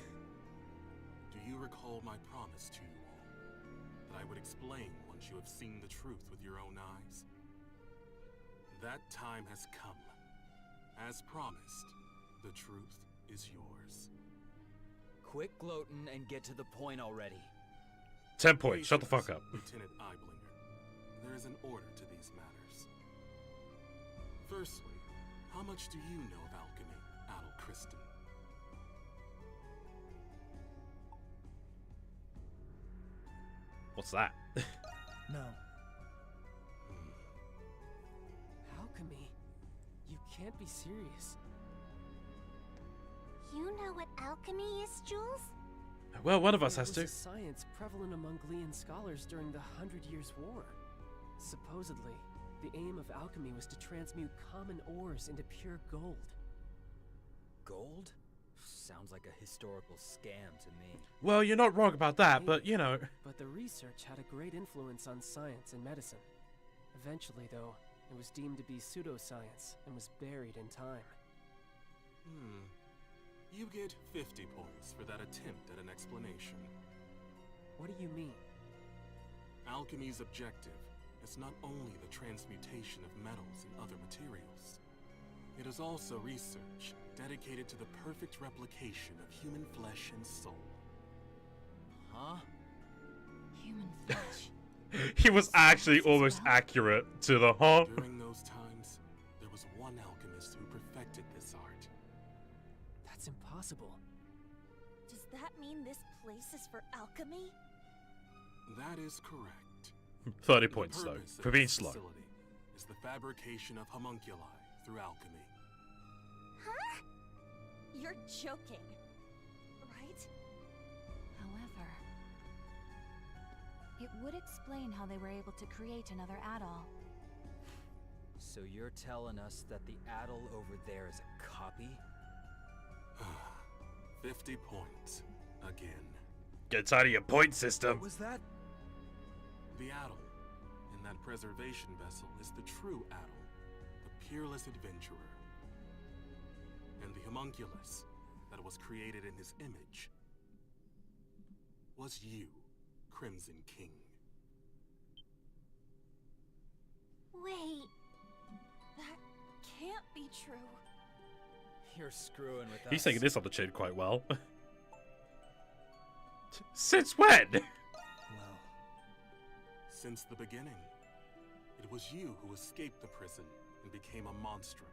Do you recall my promise to you all? That I would explain once you have seen the truth with your own eyes? That time has come. As promised, the truth is yours. Quit gloating and get to the point already. 10 points. Shut the fuck up. Lieutenant Eiblinger, there is an order to these matters. Firstly, how much do you know of alchemy, Adel Kristen? What's that? No. Alchemy? You can't be serious. You know what alchemy is, Jules? Well, one of us It has was to. a science prevalent among Glean scholars during the 100 Years' War. Supposedly, the aim of alchemy was to transmute common ores into pure gold. Gold? Sounds like a historical scam to me. Well, you're not wrong about that, but you know. But the research had a great influence on science and medicine. Eventually, though, it was deemed to be pseudoscience and was buried in time. You get 50 points for that attempt at an explanation. What do you mean? Alchemy's objective is not only the transmutation of metals and other materials. It is also research dedicated to the perfect replication of human flesh and soul. Huh? Human flesh. He was actually almost accurate to the huh. During those times, there was one alchemist who perfected this art. That's impossible. Does that mean this place is for alchemy? That is correct. 30 The points, though, purpose of for being this slow. facility is the fabrication of homunculi through alchemy. Huh? You're joking, right? However, it would explain how they were able to create another Adol. So you're telling us that the Adel over there is a copy? 50 points. Again. Get out of your point system. What was that? The Adel in that preservation vessel is the true Adel, the peerless adventurer. And the homunculus that was created in his image was you, Crimson King. Wait, that can't be true. You're screwing with us. He's taking this on the chin quite well. Since when? Well, Since the beginning, it was you who escaped the prison and became a monstrum.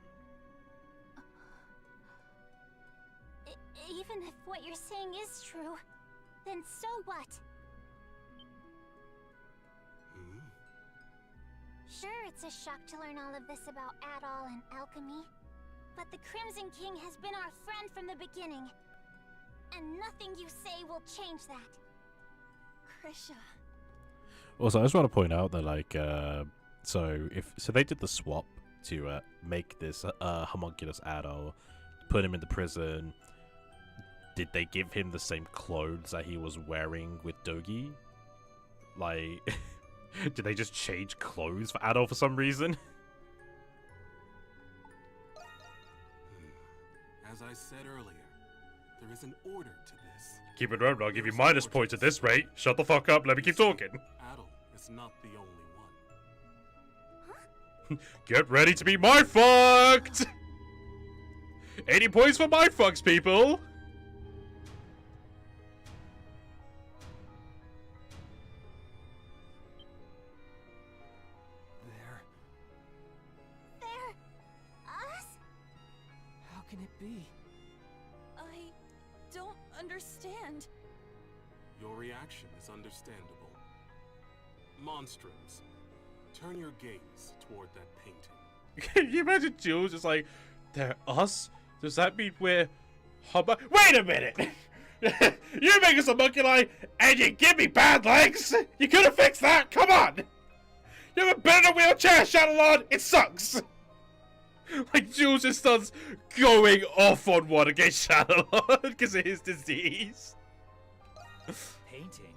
Even if what you're saying is true, then so what? Sure, it's a shock to learn all of this about Adol and alchemy, but the Crimson King has been our friend from the beginning, and nothing you say will change that. Krisha. Also, I just want to point out that, like, so they did the swap to make this homunculus Adol, put him in the prison. Did they give him the same clothes that he was wearing with Dogi? Like, did they just change clothes for Adol for some reason? As I said earlier, there is an order to this. Keep it around, I'll give you minus points at this rate. Shut the fuck up, let me keep talking. Adel is not the only one. Get ready to be mind-fucked! 80 points for mind-fucks, people! They're us? How can it be? I don't understand. Your reaction is understandable. Monstrums, turn your gaze toward that painting. Can you imagine Jules just like, they're us? Does that mean we're Wait a minute! You make us homunculi and you give me bad legs? You could have fixed that, come on! You haven't been in a wheelchair, Shadowlord, it sucks! Like, Jules just starts going off on one against Shadowlord because of his disease. painting.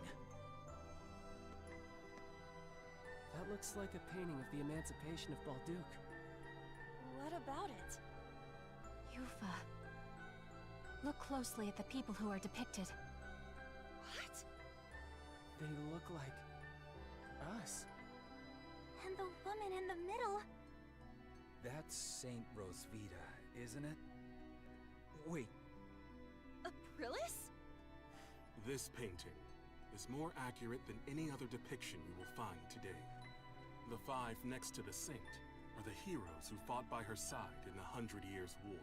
That looks like a painting of the emancipation of Balduke. What about it? Yufa. Look closely at the people who are depicted. What? They look like us. And the woman in the middle. That's Saint Rosvita, isn't it? Wait, Aprilis? This painting is more accurate than any other depiction you will find today. The 5 next to the saint are the heroes who fought by her side in the 100 Years' War.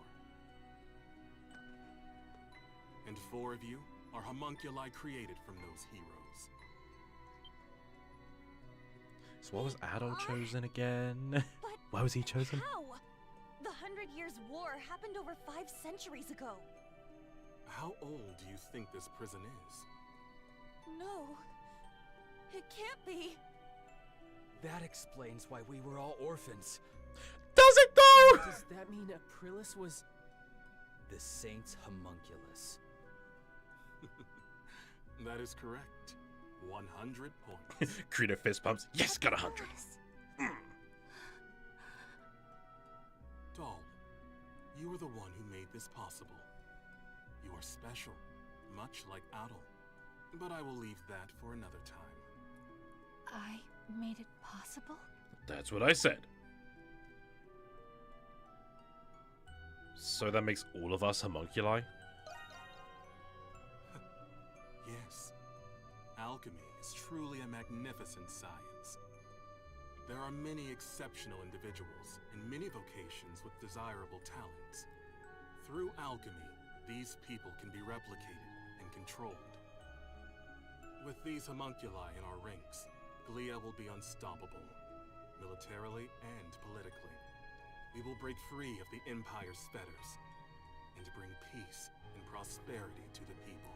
And 4 of you are homunculi created from those heroes. So what was Adol chosen again? But Why was he chosen? how? The 100 Years' War happened over 5 centuries ago. How old do you think this prison is? No. It can't be. that explains why we were all orphans. Does it though? Does that mean Aprilis was... The Saint's homunculus. That is correct. 100 points. Creative fist pumps. Yes, got 100. Doll, you are the one who made this possible. You are special, much like Adol. But I will leave that for another time. I made it possible? That's what I said. So that makes all of us homunculi? Yes. Alchemy is truly a magnificent science. There are many exceptional individuals in many vocations with desirable talents. Through alchemy, these people can be replicated and controlled. With these homunculi in our ranks, Glia will be unstoppable, militarily and politically. We will break free of the Empire's fetters and bring peace and prosperity to the people.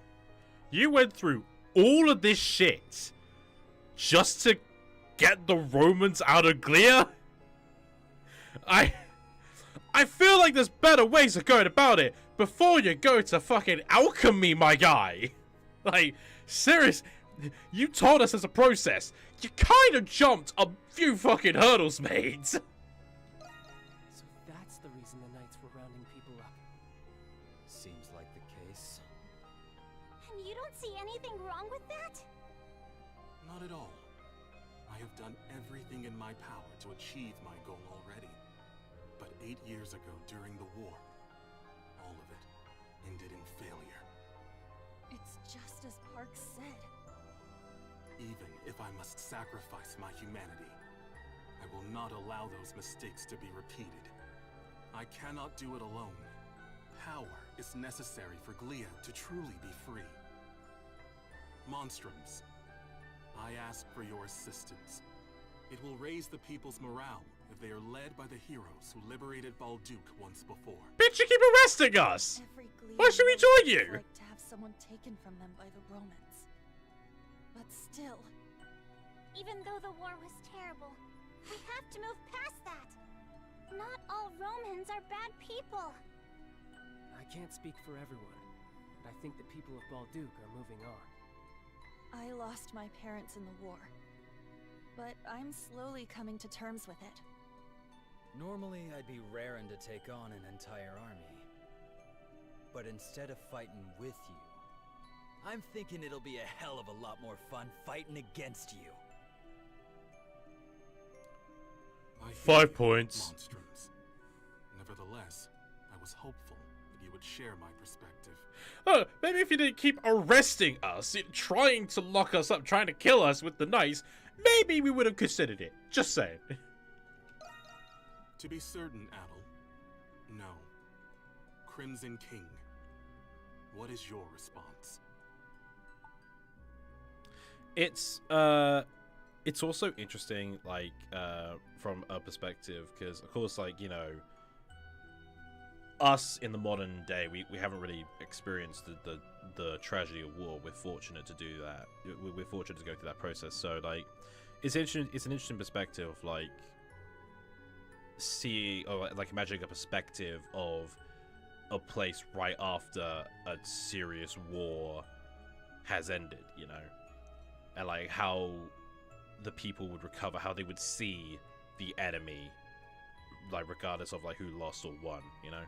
You went through all of this shit just to get the Romans out of Glia? I feel like there's better ways of going about it before you go to fucking alchemy, my guy. Like, serious, you told us as a process. You kind of jumped a few fucking hurdles, mate. So that's the reason the Knights were rounding people up. Seems like the case. And you don't see anything wrong with that? Not at all. I have done everything in my power to achieve my goal already. But 8 years ago, during the war, all of it ended in failure. It's just as Park said. Even if I must sacrifice my humanity, I will not allow those mistakes to be repeated. I cannot do it alone. Power is necessary for Glia to truly be free. Monstrums, I ask for your assistance. It will raise the people's morale if they are led by the heroes who liberated Balduke once before. Bitch, you keep arresting us. Every Glia Why should we knows join what it's you? like to have someone taken from them by the Romans. But still, Even though the war was terrible, we have to move past that. Not all Romans are bad people. I can't speak for everyone, but I think the people of Balduke are moving on. I lost my parents in the war. But I'm slowly coming to terms with it. Normally, I'd be raring to take on an entire army. But instead of fighting with you, I'm thinking it'll be a hell of a lot more fun fighting against you. I hear 5 you, points. Monstrums. Nevertheless, I was hopeful that you would share my perspective. Oh, maybe if you didn't keep arresting us, trying to lock us up, trying to kill us with the knights, maybe we would have considered it. Just saying. To be certain, Adol, no. Crimson King, what is your response? It's also interesting, like, from a perspective, because, of course, like, you know, us in the modern day, we haven't really experienced the tragedy of war. We're fortunate to do that. We're fortunate to go through that process. So, like, it's interesting. It's an interesting perspective, like, imagining a perspective of a place right after a serious war has ended, you know, and like how the people would recover, how they would see the enemy, like regardless of like who lost or won, you know.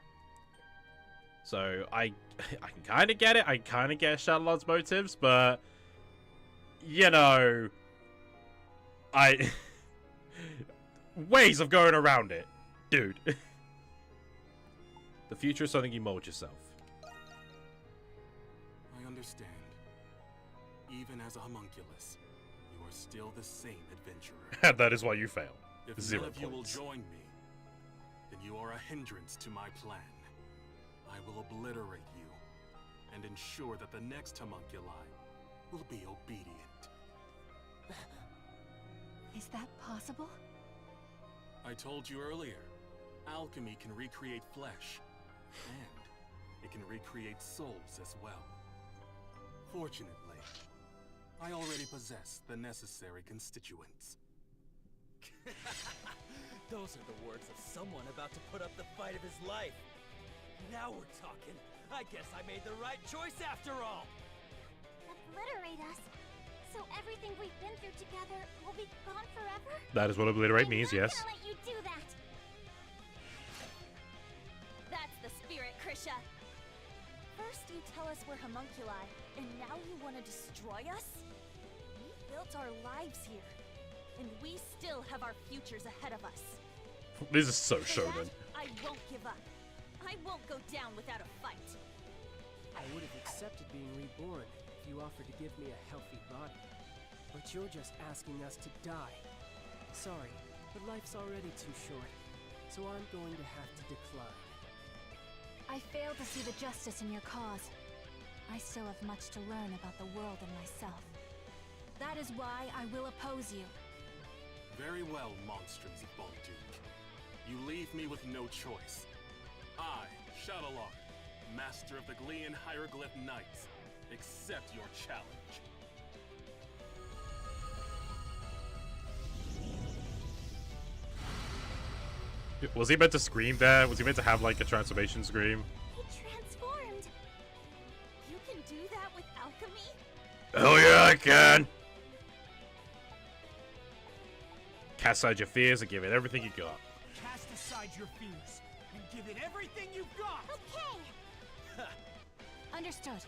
So I can kind of get it. I kind of get Shadowlord's motives, but you know, ways of going around it, dude. The future is something you mold yourself. I understand. Even as a homunculus, you are still the same adventurer. That is why you fail. If 0 none of you will points. join me, then you are a hindrance to my plan. I will obliterate you and ensure that the next homunculi will be obedient. Is that possible? I told you earlier, alchemy can recreate flesh, and it can recreate souls as well. Fortunately, I already possess the necessary constituents. Those are the words of someone about to put up the fight of his life. Now we're talking. I guess I made the right choice after all. Obliterate us? So everything we've been through together will be gone forever? That is what obliterate means, I'm yes. not gonna let you do that. That's the spirit, Krisha. First you tell us we're homunculi, and now you want to destroy us? We built our lives here, and we still have our futures ahead of us. This is so For that, shonen. I won't give up. I won't go down without a fight. I would have accepted being reborn if you offered to give me a healthy body. But you're just asking us to die. Sorry, but life's already too short, so I'm going to have to decline. I fail to see the justice in your cause. I still have much to learn about the world and myself. That is why I will oppose you. Very well, monstrums of Baldur. You leave me with no choice. I, Shadowlord, master of the Glean Hieroglyph Knights, accept your challenge. Was he meant to scream there? Was he meant to have like a transformation scream? He transformed. You can do that with alchemy? Oh yeah, I can. Cast aside your fears and give it everything you got. Cast aside your fears and give it everything you've got. Okay. Understood.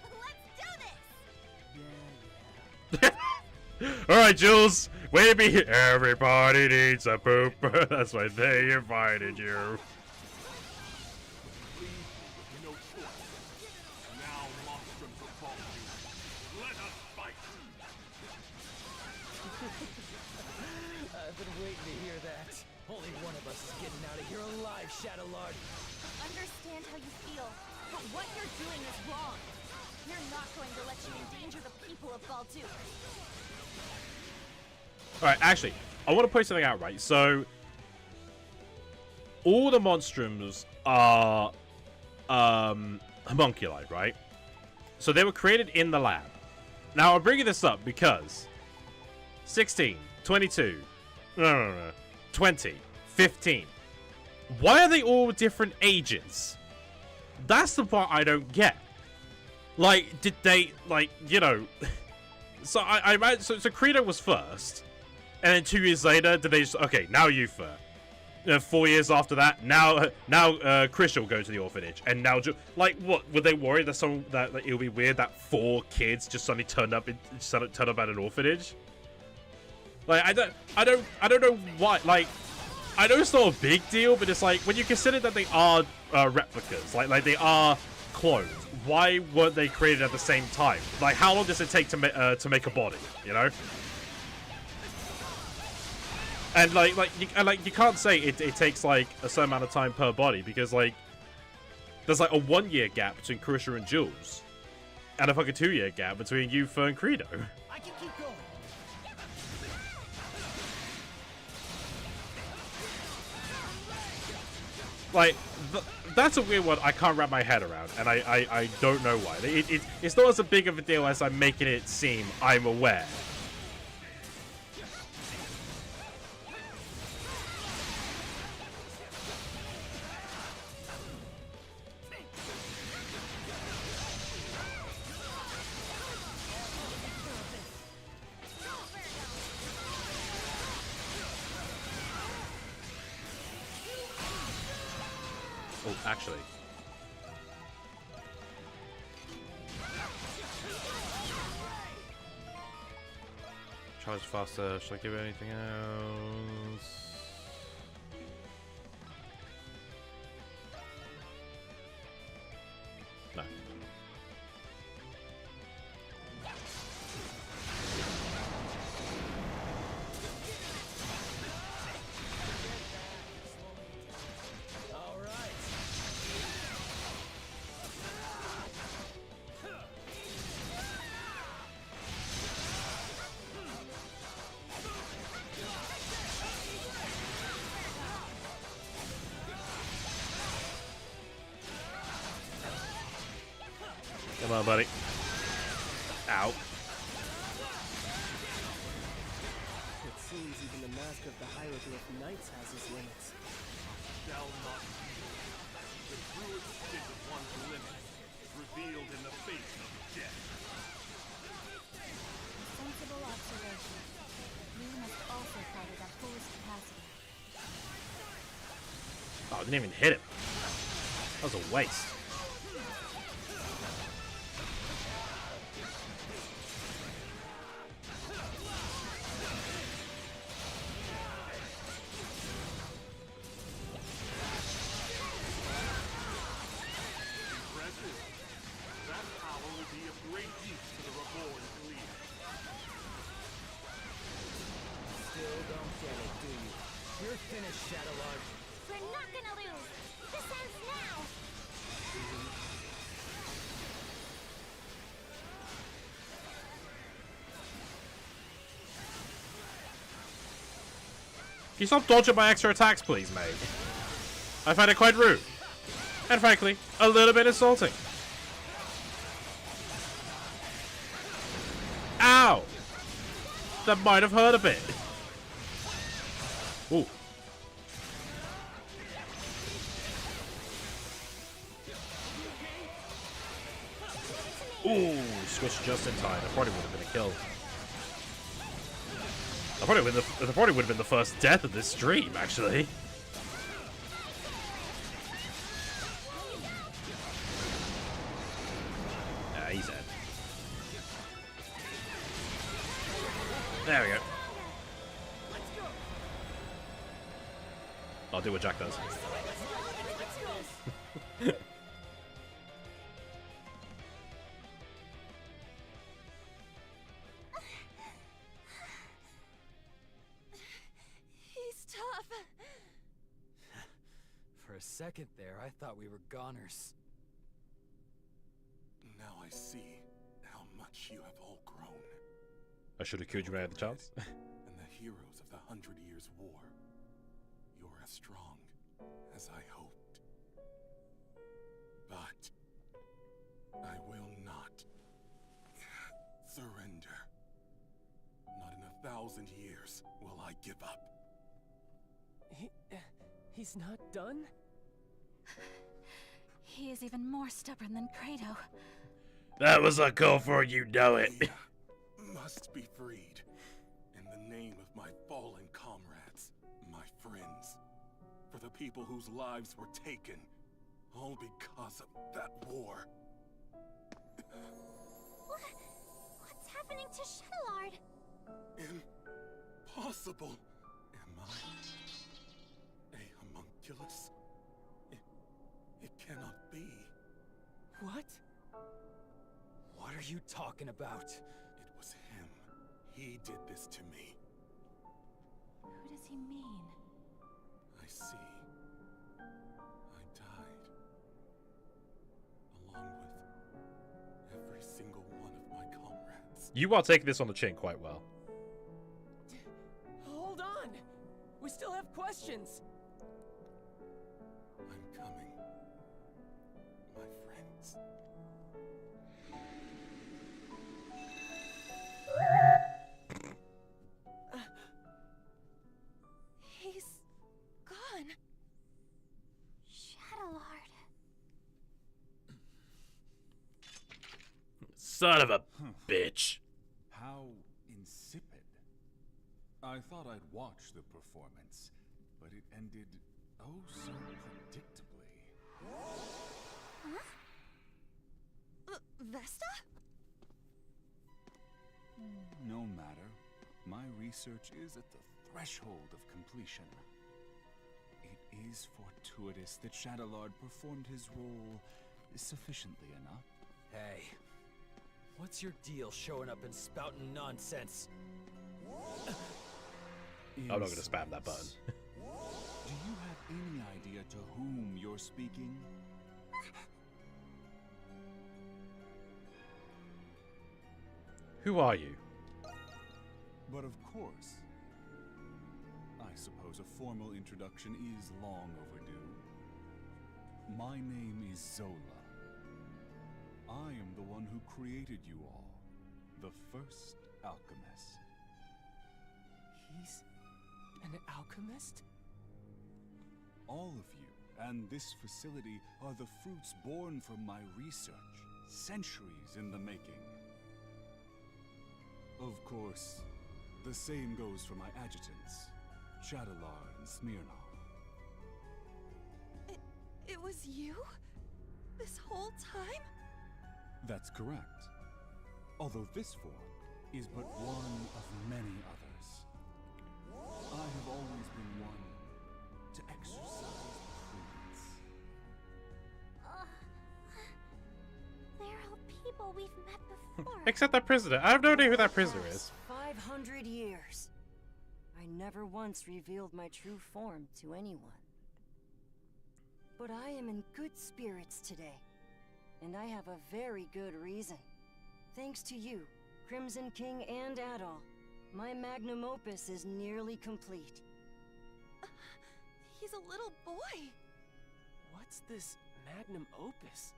Let's do this. Yeah. Alright, Jules. Way to be here. Everybody needs a poop. That's why they invited you. No choice. Now, monstrums of Baldur, let us fight. I've been waiting to hear that. Only one of us is getting out of here alive, Shadowlord. Understand how you feel, but what you're doing is wrong. We're not going to let you endanger the people of Baldur. Alright, actually, I want to point something out, right? So, all the monstrums are homunculi, right? So they were created in the lab. Now, I'm bringing this up because 16, 22, no, 20, 15. Why are they all different ages? That's the part I don't get. Like, did they, like, you know... So, I imagine... So Credo was first. And then 2 years later, did they just... Okay, now Yufa. 4 years after that, now Chris will go to the orphanage. And now... Like, what? Were they worried that it would be weird that 4 kids just suddenly turned up at an orphanage? Like, I don't know why. Like, I know it's not a big deal, but it's like, when you consider that they are replicas, like they are clones, why weren't they created at the same time? Like, how long does it take to make a body, you know? And you can't say it takes like a certain amount of time per body, because like there's like a 1-year gap between Krisha and Jules, and a fucking 2-year gap between Yufa and Credo. I can keep going. Like, that's a weird one I can't wrap my head around, and I don't know why. It's not as big of a deal as I'm making it seem, I'm aware. Oh, actually. Charge faster. Should I give it anything else? No. Come on, buddy. Ow. It seems even the master of the hieroglyph knights has his limits. Shall not yield. The true extent of one's limits is revealed in the face of death. Sensible observation. We must also fight at our fullest capacity. Oh, I didn't even hit him. That was a waste. We're not gonna lose! This ends now! Can you stop dodging my extra attacks, please, mate? I find it quite rude. And frankly, a little bit insulting. Ow! That might have hurt a bit. Ooh. Ooh, switched just in time. That probably would have been a kill. That probably would have been the first death of this stream, actually. Ah, he's dead. There we go. I'll do what Jack does. For a second there, I thought we were goners. Now I see how much you have all grown. I should have killed you when I had the chance. And the heroes of the 100 Years' War. You're as strong as I hoped. But I will not surrender. Not in 1,000 years will I give up. He's not done? He is even more stubborn than Kratos. That was a call for you know it. We must be freed. In the name of my fallen comrades, my friends. For the people whose lives were taken. All because of that war. What's happening to Shadowlord? Impossible. Am I a homunculus? It cannot be. What? What are you talking about? It was him. He did this to me. Who does he mean? I see. I died. Along with every single one of my comrades. You are taking this on the chin quite well. Hold on! We still have questions! I'm coming. My friends. He's gone. Shadowlord. Son of a bitch. How insipid. I thought I'd watch the performance, but it ended oh so predictably. Huh? Vesta? No matter. My research is at the threshold of completion. It is fortuitous that Shadowlord performed his role sufficiently enough. Hey, what's your deal showing up and spouting nonsense? I'm not going to spam that button. Do you have any idea to whom you're speaking? Who are you? But of course. I suppose a formal introduction is long overdue. My name is Zola. I am the one who created you all. The first alchemist. He's an alchemist? All of you and this facility are the fruits born from my research, centuries in the making. Of course, the same goes for my adjutants, Shadowlar and Smirnov. It was you? This whole time? That's correct. Although this form is but one of many others. I have always been one to exercise prudence. They're all people we've met before. Except that prisoner. I have no idea who that prisoner is. 500 years. I never once revealed my true form to anyone. But I am in good spirits today. And I have a very good reason. Thanks to you, Crimson King and Adol, my magnum opus is nearly complete. He's a little boy. What's this magnum opus?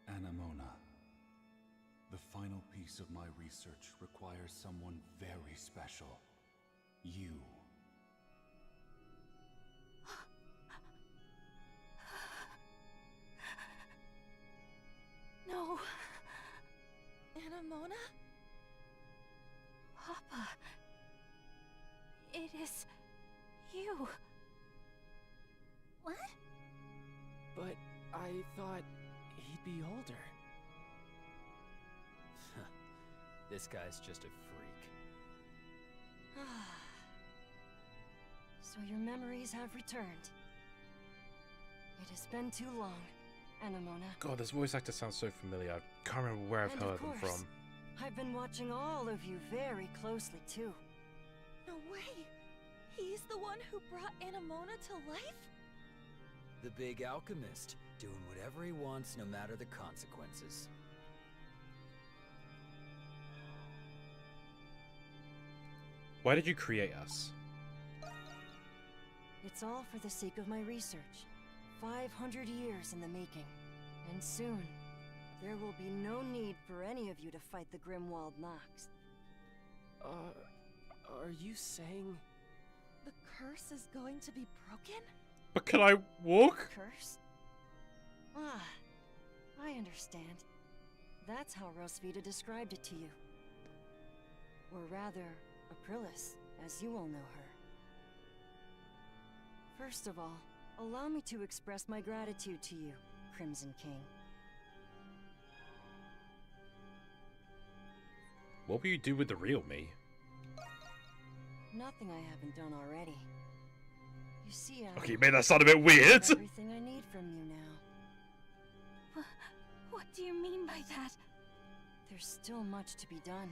Anemona. The final piece of my research requires someone very special. You. No. Anemona? Papa. It is you. What? But I thought he'd be older. This guy's just a freak. So your memories have returned. It has been too long, Anemona. God, this voice actor sounds so familiar. I can't remember where I've And heard of them course, from. I've been watching all of you very closely, too. No way. He's the one who brought Anemona to life? The big alchemist, doing whatever he wants no matter the consequences. Why did you create us? It's all for the sake of my research. 500 years in the making. And soon, there will be no need for any of you to fight the Grimwald Nox. Are you saying... The curse is going to be broken? But can I walk? Curse? Ah, I understand. That's how Rosvita described it to you. Or rather, Aprilis, as you all know her. First of all, allow me to express my gratitude to you, Crimson King. What will you do with the real me? Nothing I haven't done already. You see, Okay, you made that sound a bit weird. Everything I need from you now. What do you mean by that? There's still much to be done.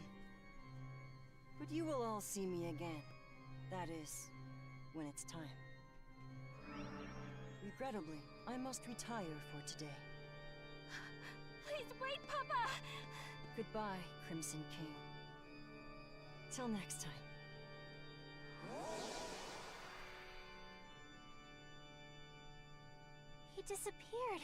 But you will all see me again. That is, when it's time. Regrettably, I must retire for today. Please wait, Papa! Goodbye, Crimson King. Till next time. He disappeared.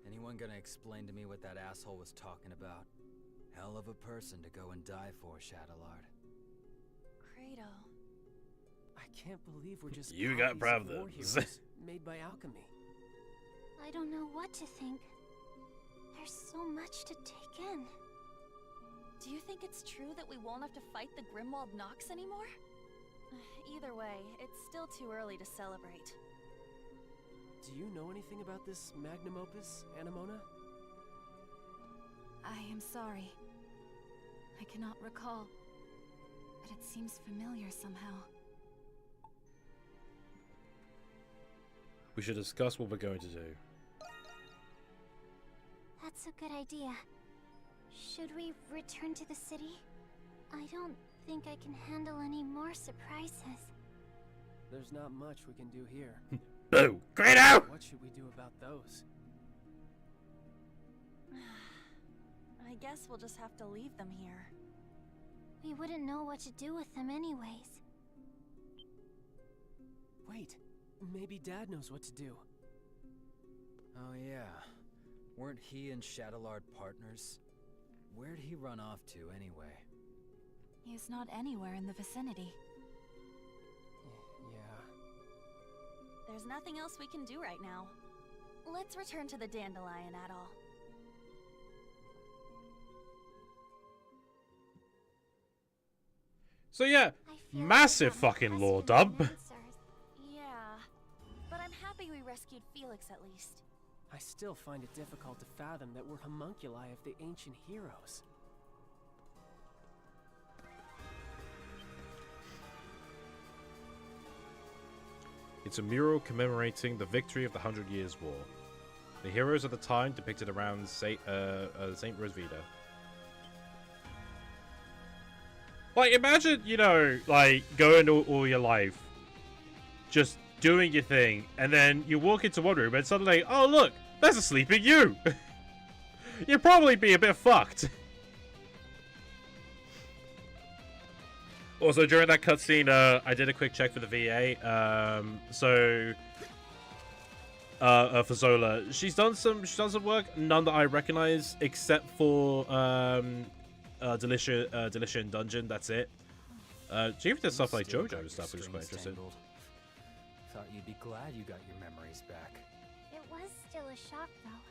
Anyone gonna explain to me what that asshole was talking about? Hell of a person to go and die for, Shadowlord. Credo. I can't believe we're just You got copies of problems. war heroes made by alchemy. I don't know what to think. There's so much to take in. Do you think it's true that we won't have to fight the Grimwald Nox anymore? Either way, it's still too early to celebrate. Do you know anything about this magnum opus, Anemona? I am sorry. I cannot recall, but it seems familiar somehow. We should discuss what we're going to do. That's a good idea. Should we return to the city? I don't think I can handle any more surprises. There's not much we can do here. Boo! Grado! What should we do about those? I guess we'll just have to leave them here. We wouldn't know what to do with them anyways. Wait, maybe Dad knows what to do. Oh yeah. Weren't he and Shadowlord partners? Where'd he run off to anyway? He's not anywhere in the vicinity. Yeah. There's nothing else we can do right now. Let's return to the Dandelion Atoll. So yeah, massive fucking lore dump. Yeah, but I'm happy we rescued Felix at least. I still find it difficult to fathom that we're homunculi of the ancient heroes. It's a mural commemorating the victory of the 100 Years' War. The heroes of the time depicted around Saint Rosvita. Like, imagine, you know, like, going all your life, just doing your thing, and then you walk into one room and suddenly, oh look, there's a sleeping you! You'd probably be a bit fucked. Also, during that cutscene, I did a quick check for the VA. For Zola, she's done some work, none that I recognize, except for Delicia Dungeon. That's it. She even did stuff like JoJo and stuff, which is quite interesting. Thought you'd be glad you got your memories back. It was still a shock, though.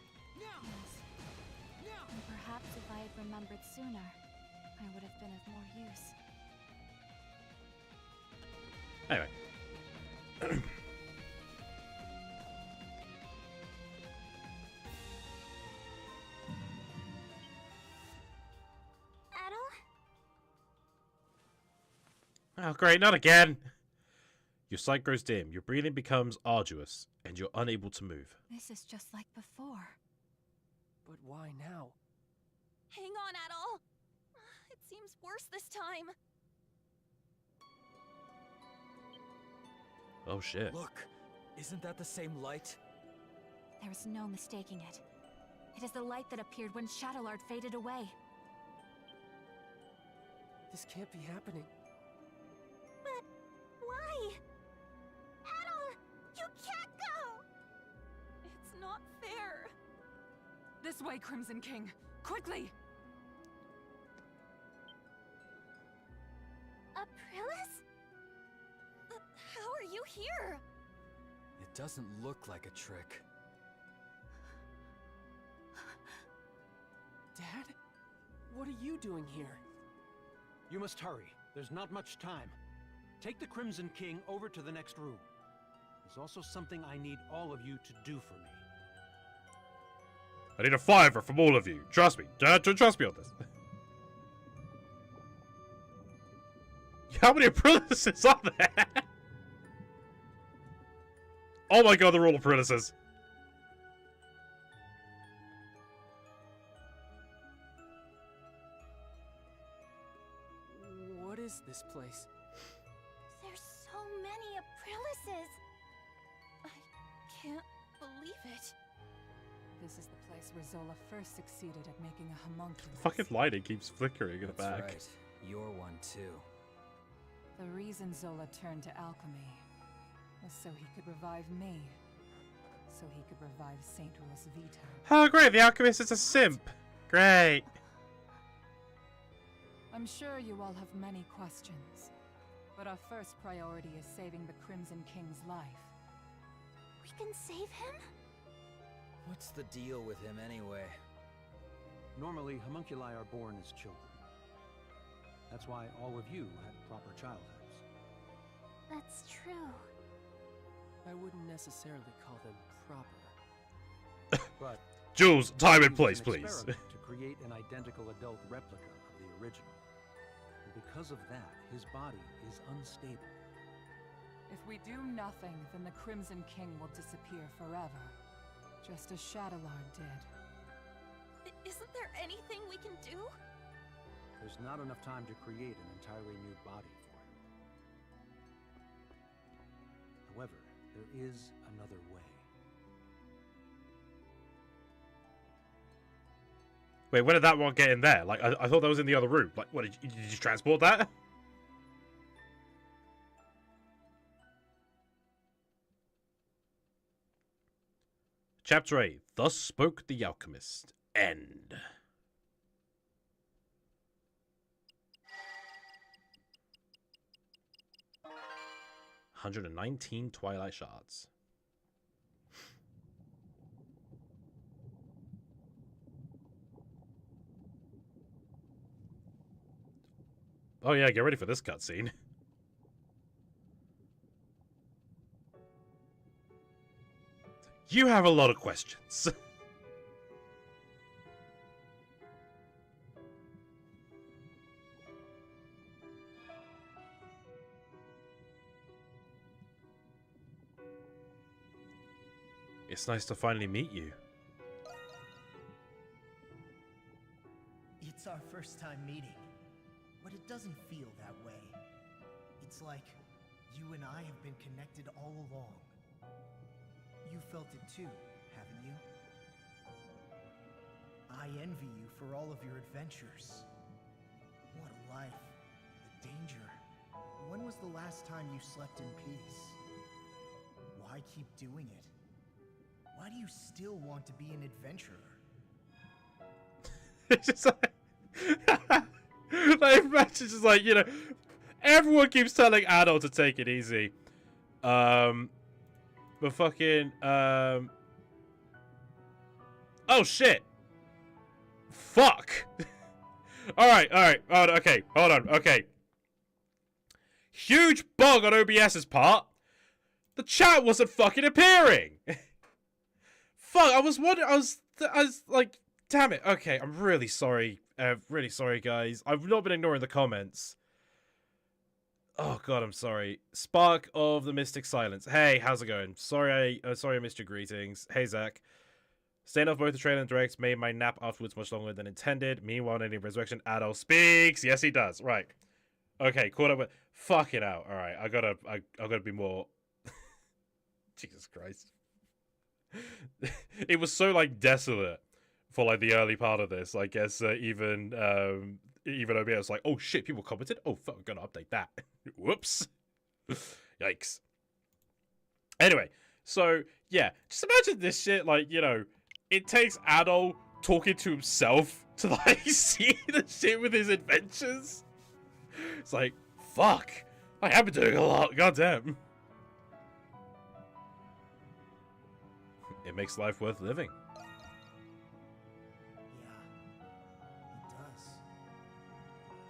And perhaps if I had remembered sooner, I would have been of more use. Anyway. Oh, great, not again! Your sight grows dim, your breathing becomes arduous, and you're unable to move. This is just like before. But why now? Hang on, Adol! It seems worse this time. Oh shit. Look, isn't that the same light? There is no mistaking it. It is the light that appeared when Shadowlord faded away. This can't be happening. But why? Adol, you can't go! It's not fair. This way, Crimson King! Quickly! Aprilis? How are you here? It doesn't look like a trick. Dad? What are you doing here? You must hurry. There's not much time. Take the Crimson King over to the next room. There's also something I need all of you to do for me. I need a favor from all of you. Trust me. Trust me on this. How many apprentices are there? Oh my god, they're all apprentices. What is this place? There's so many Aprilises. I can't believe it. This is the place where Zola first succeeded at making a homunculus. Fucking lighting keeps flickering in the back. Right. You're one too. The reason Zola turned to alchemy was so he could revive me. So he could revive Saint Rosvita. Oh great, the alchemist is a simp. Great. I'm sure you all have many questions, but our first priority is saving the Crimson King's life. We can save him? What's the deal with him anyway? Normally, homunculi are born as children. That's why all of you had proper childhoods. That's true. I wouldn't necessarily call them proper. But Jules, time and it was place, an please. experiment to create an identical adult replica of the original. And because of that, his body is unstable. If we do nothing, then the Crimson King will disappear forever. Just as Shadowlord did. Isn't there anything we can do? There's not enough time to create an entirely new body for him. However, there is another way. Wait, where did that one get in there? Like, I thought that was in the other room. Like, what, did you transport that? Chapter 8. Thus Spoke the Alchemist. End. $119 Twilight Shards. Oh yeah, get ready for this cutscene. You have a lot of questions. It's nice to finally meet you. It's our first time meeting, but it doesn't feel that way. It's like you and I have been connected all along. You felt it too, haven't you? I envy you for all of your adventures. What a life. The danger. When was the last time you slept in peace? Why keep doing it? Why do you still want to be an adventurer? It's just like imagine just like, you know, everyone keeps telling Adol to take it easy. But fucking oh shit. Fuck. Alright, okay, hold on, okay. Huge bug on OBS's part. The chat wasn't fucking appearing. Fuck, I was wondering, I was like, damn it. Okay, I'm really sorry. Really sorry, guys. I've not been ignoring the comments. Oh god, I'm sorry. Spark of the Mystic Silence. Hey, how's it going? Sorry I missed your greetings. Hey, Zach. Staying off both the trailer and direct made my nap afterwards much longer than intended. Meanwhile, in Resurrection, Adol speaks. Yes, he does. Right. Okay, caught up with... Fucking out. Alright, I gotta be more... Jesus Christ. It was so, like, desolate for, like, the early part of this. I guess even OBS was like, oh shit, people commented? Oh fuck, I'm gonna update that. Whoops. Yikes. Anyway, so, yeah. Just imagine this shit, like, you know, it takes Adol talking to himself to, like, see the shit with his adventures. It's like, fuck. I have been doing a lot, goddamn. It makes life worth living. Yeah, it does.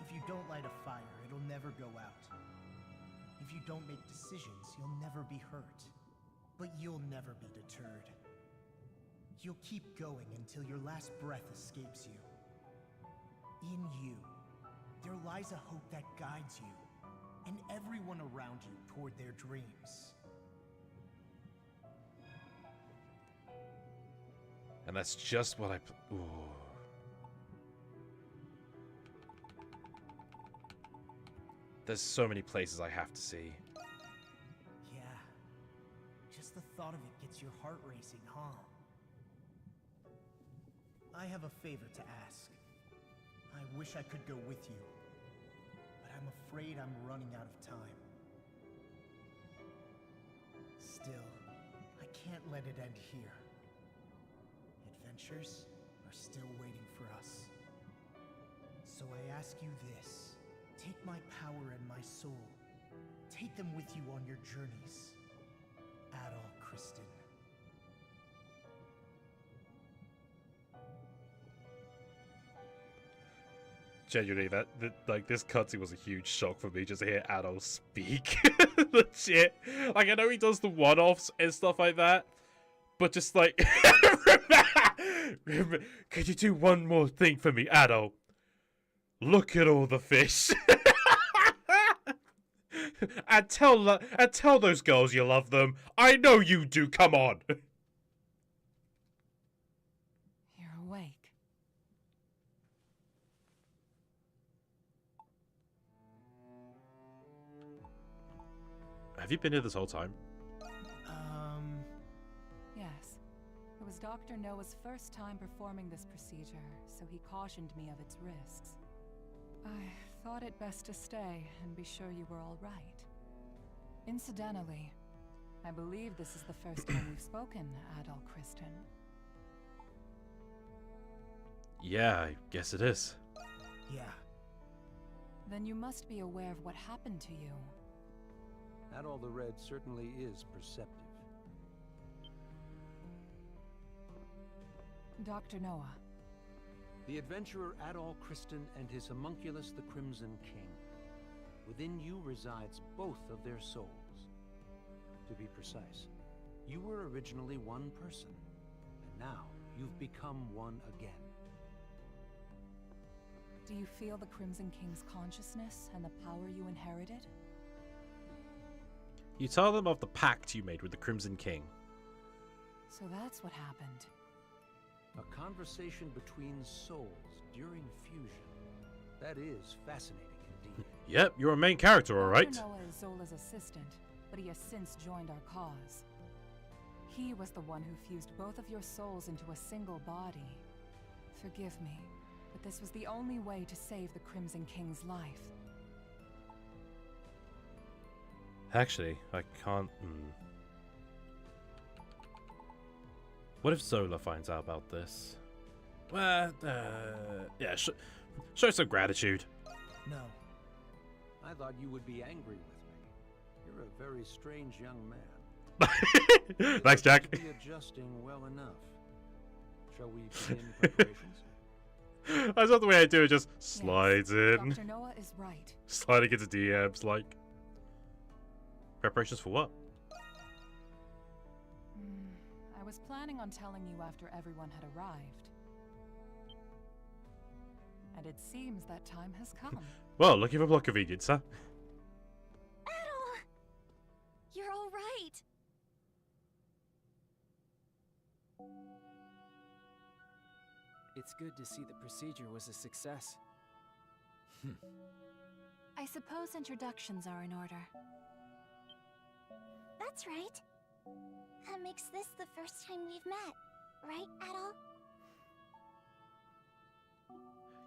If you don't light a fire, it'll never go out. If you don't make decisions, you'll never be hurt. But you'll never be deterred. You'll keep going until your last breath escapes you. In you, there lies a hope that guides you, and everyone around you toward their dreams. And that's just what ooh. There's so many places I have to see. Yeah. Just the thought of it gets your heart racing, huh? I have a favor to ask. I wish I could go with you, but I'm afraid I'm running out of time. Still, I can't let it end here. Adventures are still waiting for us. So I ask you this. Take my power and my soul. Take them with you on your journeys. Adol Kristen. genuinely, like, this cutscene was a huge shock for me just to hear Adol speak. Legit. Like, I know he does the one-offs and stuff like that, but just like, could you do one more thing for me, Adol? Look at all the fish. and tell those girls you love them. I know you do. Come on. You're awake. Have you been here this whole time? Yes. It was Dr. Noah's first time performing this procedure, so he cautioned me of its risks. I thought it best to stay and be sure you were all right. Incidentally, I believe this is the first time we've spoken, Adol Kristen. Yeah, I guess it is. Yeah. Then you must be aware of what happened to you. Adol the Red certainly is perceptive. Dr. Noah. The adventurer Adol Kristen and his homunculus the Crimson King. Within you resides both of their souls. To be precise, you were originally one person, and now you've become one again. Do you feel the Crimson King's consciousness and the power you inherited? You tell them of the pact you made with the Crimson King. So that's what happened. A conversation between souls during fusion. That is fascinating indeed. Yep, you're a main character, alright? Dr. Noah is Zola's assistant, but he has since joined our cause. He was the one who fused both of your souls into a single body. Forgive me, but this was the only way to save the Crimson King's life. Actually, I can't... What if Zola finds out about this? Well, yeah, show some gratitude. No. I thought you would be angry with me. You're a very strange young man. Thanks, Jack. Be adjusting well enough. Shall we begin preparations? I love the way I do it, just slides yes, in. Dr. Noah is right. Sliding into DMs, like... Preparations for what? I was planning on telling you after everyone had arrived. And it seems that time has come. Well, looking for block convenience, huh? Adol! You're all right. It's good to see the procedure was a success. I suppose introductions are in order. That's right. That makes this the first time we've met, right, Adol?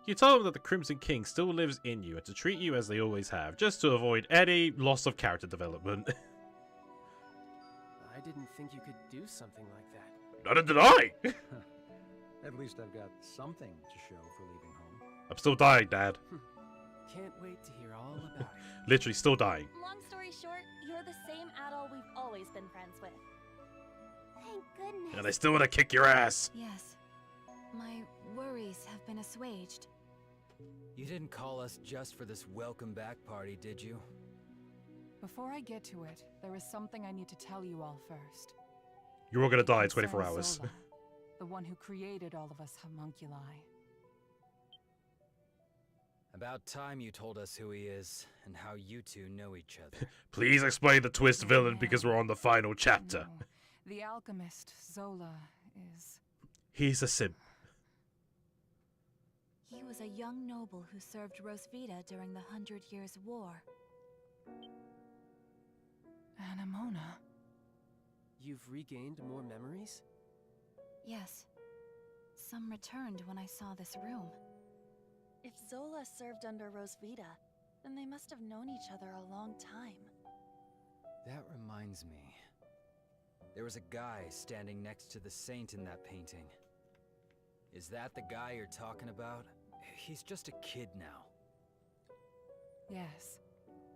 You tell them that the Crimson King still lives in you and to treat you as they always have, just to avoid any loss of character development. I didn't think you could do something like that. Neither did I! At least I've got something to show for leaving home. I'm still dying, Dad. Can't wait to hear all about it. Literally still dying. Long story short, you're the same Adol we've always been friends with. Thank goodness. And I still want to kick your ass. Yes. My worries have been assuaged. You didn't call us just for this welcome back party, did you? Before I get to it, there is something I need to tell you all first. You're all gonna die in It 24 concerns hours. Zola, the one who created all of us homunculi. About time you told us who he is and how you two know each other. Please explain the twist villain because we're on the final chapter. No. The alchemist, Zola, is... He's a simp. He was a young noble who served Rosvita during the 100 Years' War. Anemona. You've regained more memories? Yes. Some returned when I saw this room. If Zola served under Rosvita, then they must have known each other a long time. That reminds me. There was a guy standing next to the saint in that painting. Is that the guy you're talking about? He's just a kid now. Yes.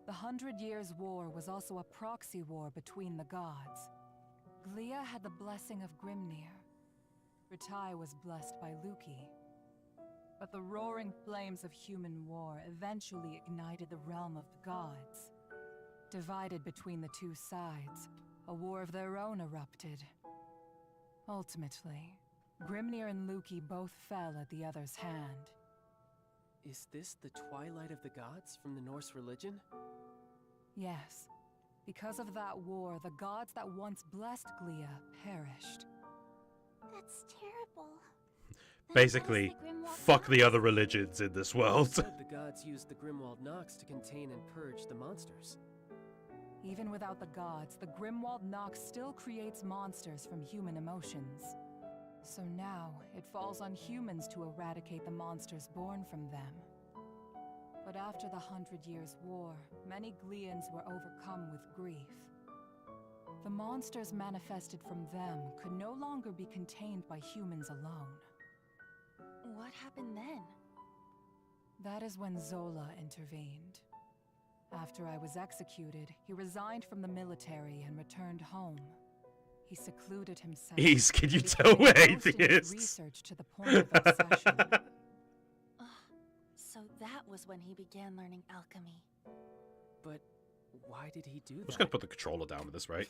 The 100 Years' War was also a proxy war between the gods. Glia had the blessing of Grimnir. Ratai was blessed by Luki. but the roaring flames of human war eventually ignited the realm of the gods. Divided between the two sides, a war of their own erupted. Ultimately, Grimnir and Luki both fell at the other's hand. Is this the twilight of the gods from the Norse religion? Yes. Because of that war, the gods that once blessed Glia perished. That's terrible. Basically, fuck the other religions in this world. Said the gods used the Grimwald Nox to contain and purge the monsters. Even without the gods, the Grimwald Nox still creates monsters from human emotions. So now, it falls on humans to eradicate the monsters born from them. But after the 100 Years' War, many Glians were overcome with grief. The monsters manifested from them could no longer be contained by humans alone. What happened then? That is when Zola intervened. After I was executed, he resigned from the military and returned home. He secluded himself. Can you tell where atheists? Research to the point of obsession. So that was when he began learning alchemy. But why did he do that? I'm just gonna put the controller down with this, right?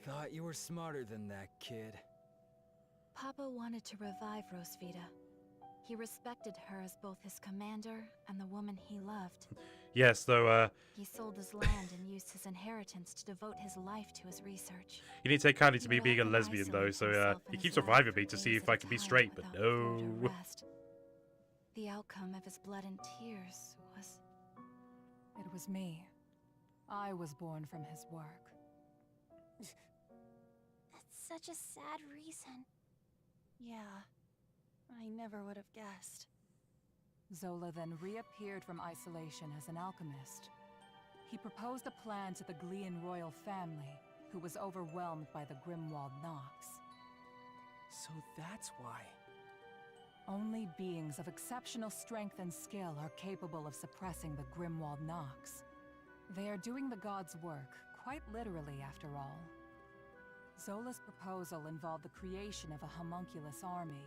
Thought you were smarter than that, kid. Papa wanted to revive Rosvita. He respected her as both his commander and the woman he loved. Yes, though, He sold his land and used his inheritance to devote his life to his research. you need to take kindly to me being a lesbian, though, so, he keeps reviving me to see if I can be straight, but no. The outcome of his blood and tears was... It was me. I was born from his work. That's such a sad reason. Yeah, I never would have guessed. Zola then reappeared from isolation as an alchemist. He proposed a plan to the Glian royal family, who was overwhelmed by the Grimwald Nox. So that's why. Only beings of exceptional strength and skill are capable of suppressing the Grimwald Nox. They are doing the gods' work, quite literally after all. Zola's proposal involved the creation of a homunculus army.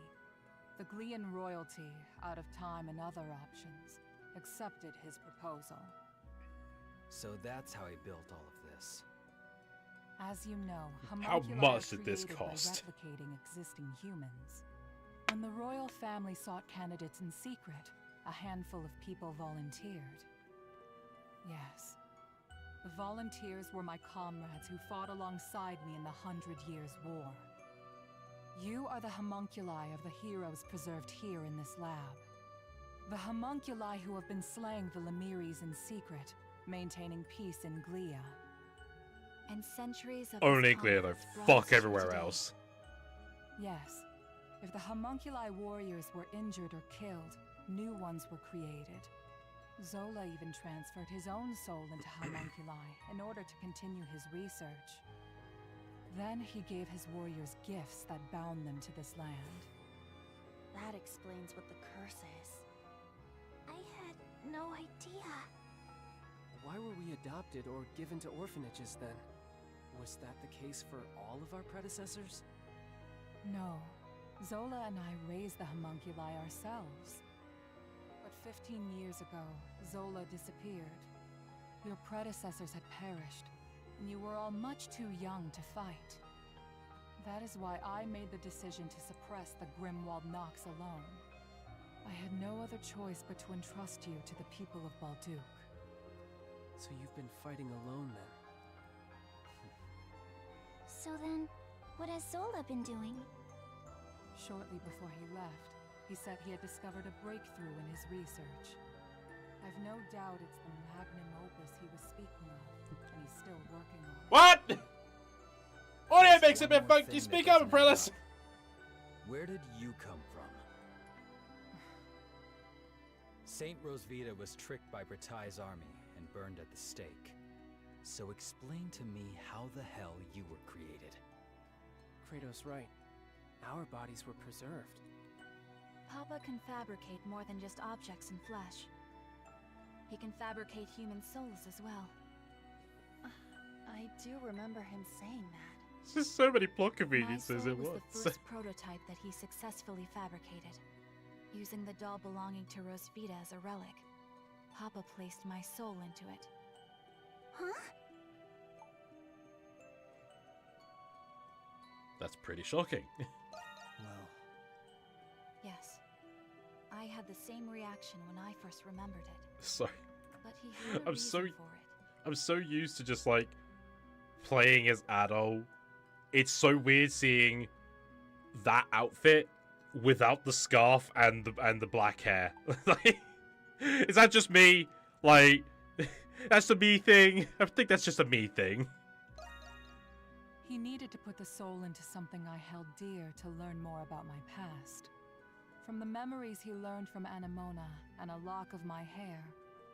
The Glian royalty, out of time and other options, accepted his proposal. So that's how he built all of this. As you know, How homunculi much are did this created by cost? replicating existing humans. When the royal family sought candidates in secret, a handful of people volunteered. Yes. The volunteers were my comrades who fought alongside me in the 100 Years' War. You are the homunculi of the heroes preserved here in this lab. The homunculi who have been slaying the Lemiris in secret, maintaining peace in Glia. And centuries of Only this clear, though. conflict brought Fuck us here everywhere today. else. Yes. If the homunculi warriors were injured or killed, new ones were created. Zola even transferred his own soul into homunculi in order to continue his research. Then he gave his warriors gifts that bound them to this land. That explains what the curse is. I had no idea. Why were we adopted or given to orphanages then? Was that the case for all of our predecessors? No. Zola and I raised the homunculi ourselves. But 15 years ago, Zola disappeared. Your predecessors had perished, and you were all much too young to fight. That is why I made the decision to suppress the Grimwald Nox alone. I had no other choice but to entrust you to the people of Balduq. So you've been fighting alone then? So then, what has Zola been doing? Shortly before he left, he said he had discovered a breakthrough in his research. I've no doubt it's the magnum opus he was speaking of, and he's still working on it. What? Audio makes a bit One more funky. thing Speak that up, doesn't Aprillis. add up. Where did you come from? Saint Rosvita was tricked by Bratai's army and burned at the stake. So explain to me how the hell you were created. Kratos' right. Our bodies were preserved. Papa can fabricate more than just objects and flesh. He can fabricate human souls as well. I do remember him saying that. There's so many plot My conveniences soul at was once. the first prototype that he successfully fabricated. using the doll belonging to Rosvita as a relic. Papa placed my soul into it. Huh? That's pretty shocking. Well, Yes. I had the same reaction when I first remembered it. Sorry. But he had a I'm reason so for it. I'm so used to just like playing as Adol. It's so weird seeing that outfit without the scarf and the black hair. Like, is that just me? Like, that's a me thing. I think that's just a me thing. He needed to put the soul into something I held dear to learn more about my past. From the memories he learned from Anemona and a lock of my hair,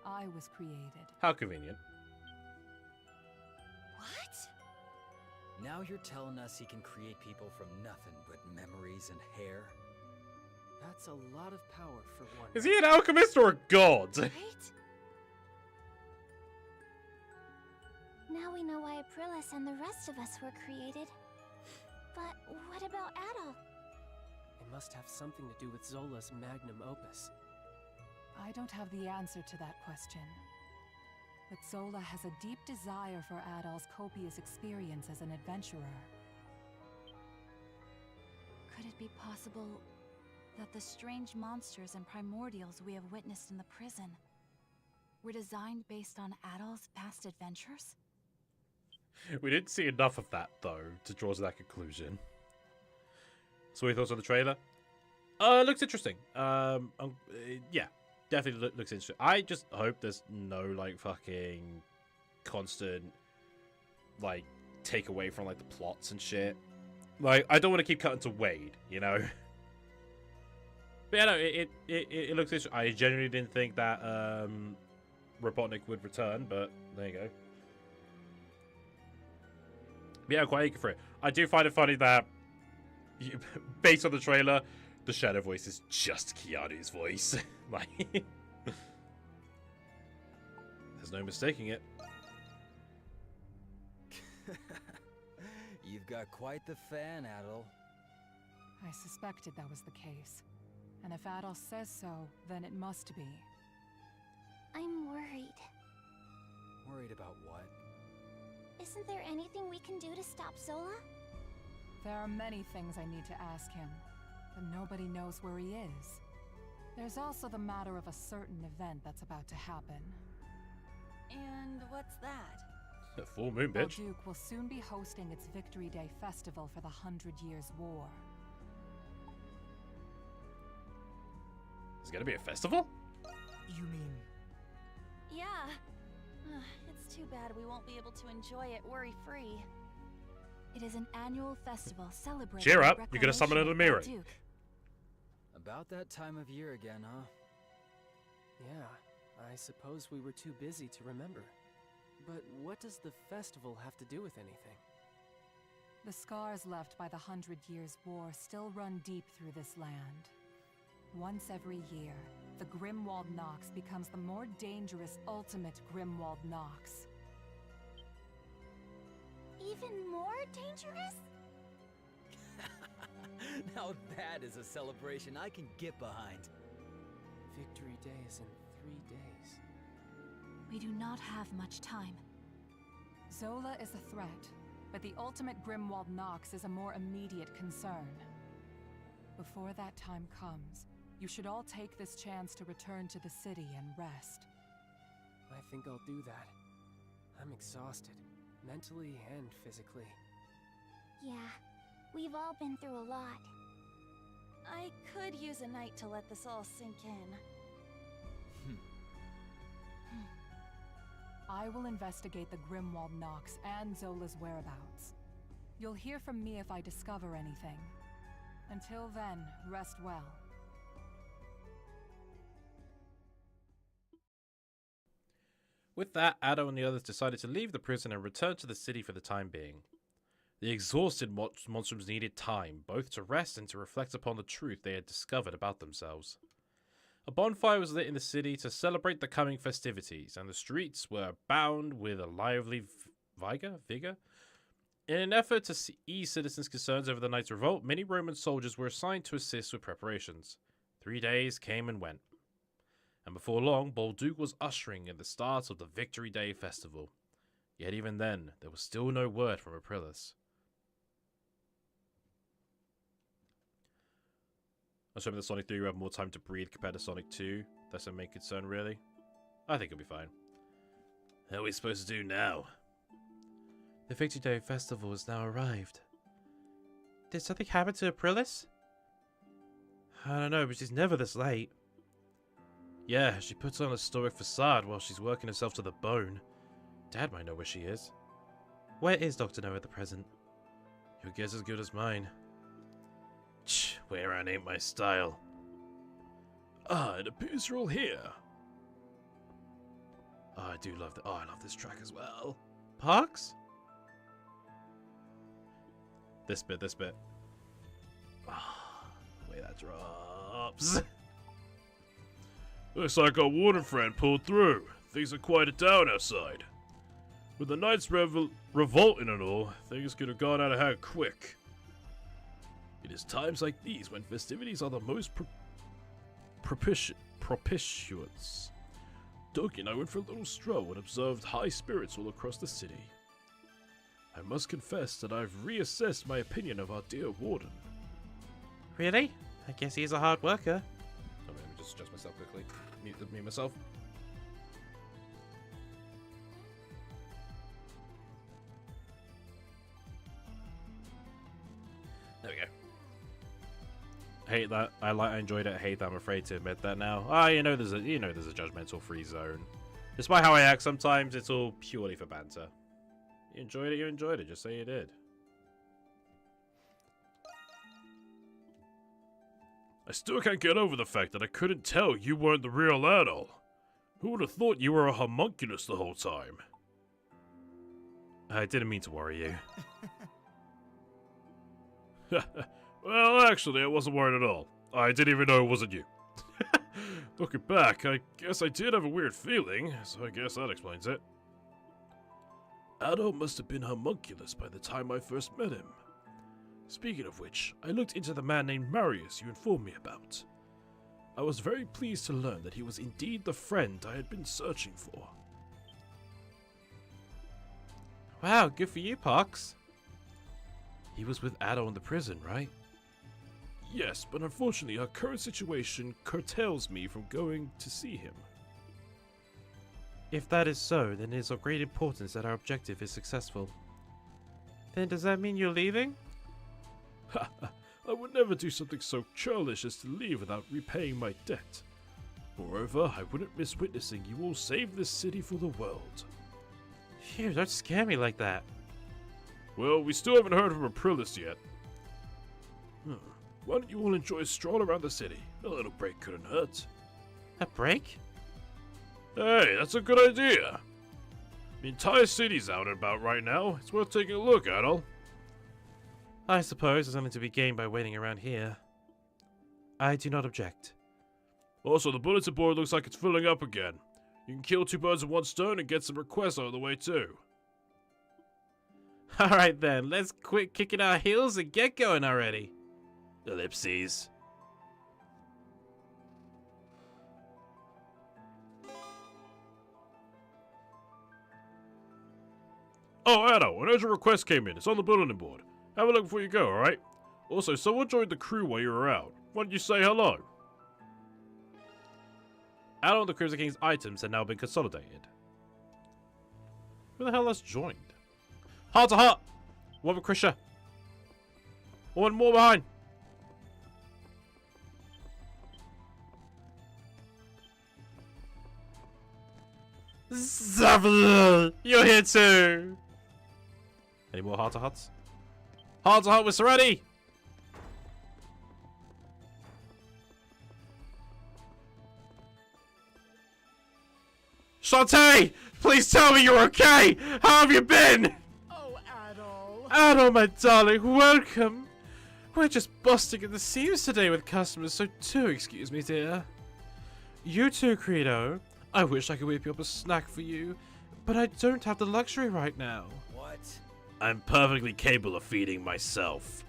I was created. How convenient. What? Now you're telling us he can create people from nothing but memories and hair? That's a lot of power for one. Is he an alchemist or a god? Right? Now we know why Aprilis and the rest of us were created. But what about Adol? It must have something to do with Zola's magnum opus. I don't have the answer to that question. But Zola has a deep desire for Adol's copious experience as an adventurer. Could it be possible that the strange monsters and primordials we have witnessed in the prison were designed based on Adol's past adventures? We didn't see enough of that, though, to draw to that conclusion. So, what are your thoughts on the trailer? It looks interesting. Yeah, definitely looks interesting. I just hope there's no, like, fucking constant, like, take away from, like, the plots and shit. Like, I don't want to keep cutting to Wade, you know? But yeah, no, it looks interesting. I genuinely didn't think that, Robotnik would return, but there you go. Yeah, I'm quite eager for it. I do find it funny that, based on the trailer, the Shadow voice is just Keanu's voice. Like, there's no mistaking it. You've got quite the fan, Adol. I suspected that was the case. And if Adol says so, then it must be. I'm worried. Worried about what? Isn't there anything we can do to stop Zola? There are many things I need to ask him, but nobody knows where he is. There's also the matter of a certain event that's about to happen. And what's that? A full moon, bitch. Duke will soon be hosting its Victory Day festival for the 100 Years' War. Is it gonna be a festival? you mean... Yeah. It's too bad we won't be able to enjoy it worry-free. It is an annual festival celebrating Cheer up, the you're gonna summon another mirror. Duke. About that time of year again, huh? Yeah, I suppose we were too busy to remember. But what does the festival have to do with anything? The scars left by the 100 Years' War still run deep through this land. Once every year, the Grimwald Nox becomes the more dangerous ultimate Grimwald Nox. Even more dangerous? Now that is a celebration I can get behind. Victory Day is in 3 days. We do not have much time. Zola is a threat, but the ultimate Grimwald Nox is a more immediate concern. Before that time comes, you should all take this chance to return to the city and rest. I think I'll do that. I'm exhausted, mentally and physically. Yeah, we've all been through a lot. I could use a night to let this all sink in. I will investigate the Grimwald Nox and Zola's whereabouts. You'll hear from me if I discover anything. Until then, rest well. With that, Addo and the others decided to leave the prison and return to the city for the time being. The exhausted Monstrums needed time, both to rest and to reflect upon the truth they had discovered about themselves. A bonfire was lit in the city to celebrate the coming festivities, and the streets were bound with a lively vigor. In an effort to ease citizens' concerns over the night's revolt, many Roman soldiers were assigned to assist with preparations. 3 days came and went, and before long, Bolduc was ushering in the start of the Victory Day Festival. Yet even then, there was still no word from Aprilis. I'm assuming that Sonic 3 will have more time to breathe compared to Sonic 2. That's a main concern, really. I think it'll be fine. How are we supposed to do now? The Victory Day Festival has now arrived. Did something happen to Aprilis? I don't know, but she's never this late. Yeah, she puts on a stoic facade while she's working herself to the bone. Dad might know where she is. Where is Dr. No at the present? Your guess is as good as mine. Way around ain't my style. Ah, it appears you're all here. Oh, I do love I love this track as well. Parks? This bit. Ah, the way that drops. Looks like our water friend pulled through. Things are quieted down outside. With the Knights revolting and all, things could have gone out of hand quick. It is times like these when festivities are the most propitious. Doki and I went for a little stroll and observed high spirits all across the city. I must confess that I've reassessed my opinion of our dear warden. Really? I guess he's a hard worker. Oh, let me just adjust myself quickly. Mute myself. There we go. Hate that. I enjoyed it. Hate that. I'm afraid to admit that now. There's a judgmental free zone. Despite how I act sometimes, it's all purely for banter. You enjoyed it. You enjoyed it. Just say you did. I still can't get over the fact that I couldn't tell you weren't the real Adol. Who would have thought you were a homunculus the whole time? I didn't mean to worry you. Well, actually, I wasn't worried at all. I didn't even know it wasn't you. Looking back, I guess I did have a weird feeling, so I guess that explains it. Adol must have been homunculus by the time I first met him. Speaking of which, I looked into the man named Marius you informed me about. I was very pleased to learn that he was indeed the friend I had been searching for. Wow, good for you, Pox. He was with Adol in the prison, right? Yes, but unfortunately our current situation curtails me from going to see him. If that is so, then it is of great importance that our objective is successful. Then does that mean you're leaving? I would never do something so churlish as to leave without repaying my debt. Moreover, I wouldn't miss witnessing you all save this city for the world. Phew, don't scare me like that. Well, we still haven't heard from Aprilis yet. Why don't you all enjoy a stroll around the city? A little break couldn't hurt. A break? Hey, that's a good idea. The entire city's out and about right now. It's worth taking a look at, all. I suppose there's something to be gained by waiting around here. I do not object. Also, the bulletin board looks like it's filling up again. You can kill two birds with one stone and get some requests out of the way too. Alright then, let's quit kicking our heels and get going already. Ellipses. Oh, Adol, an urgent request came in. It's on the bulletin board. Have a look before you go, alright? Also, someone joined the crew while you were out. Why don't you say hello? Adol and the Crimson King's items have now been consolidated. Who the hell has joined? Heart to heart! One with Krisha. One more behind. Sapphire! You're here too! Any more heart to hearts? Heart to heart with Serenity! Shantae! Please tell me you're okay! How have you been? Oh, Adol. Adol, my darling, welcome! We're just busting at the seams today with customers, so do excuse me, dear. You too, Credo. I wish I could whip you up a snack for you, but I don't have the luxury right now. What? I'm perfectly capable of feeding myself.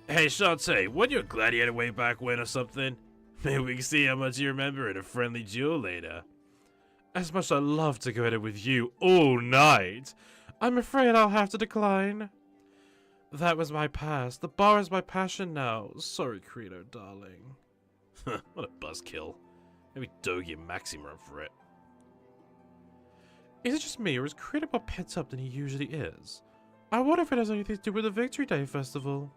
Hey, Shantae, weren't you a gladiator way back when or something? Maybe we can see how much you remember in a friendly duel later. As much as I'd love to go at it with you all night, I'm afraid I'll have to decline. That was my past. The bar is my passion now. Sorry, Credo, darling. What a buzzkill. Maybe Dogi and Maxim run for it. Is it just me, or is Credo more pent up than he usually is? I wonder if it has anything to do with the Victory Day Festival.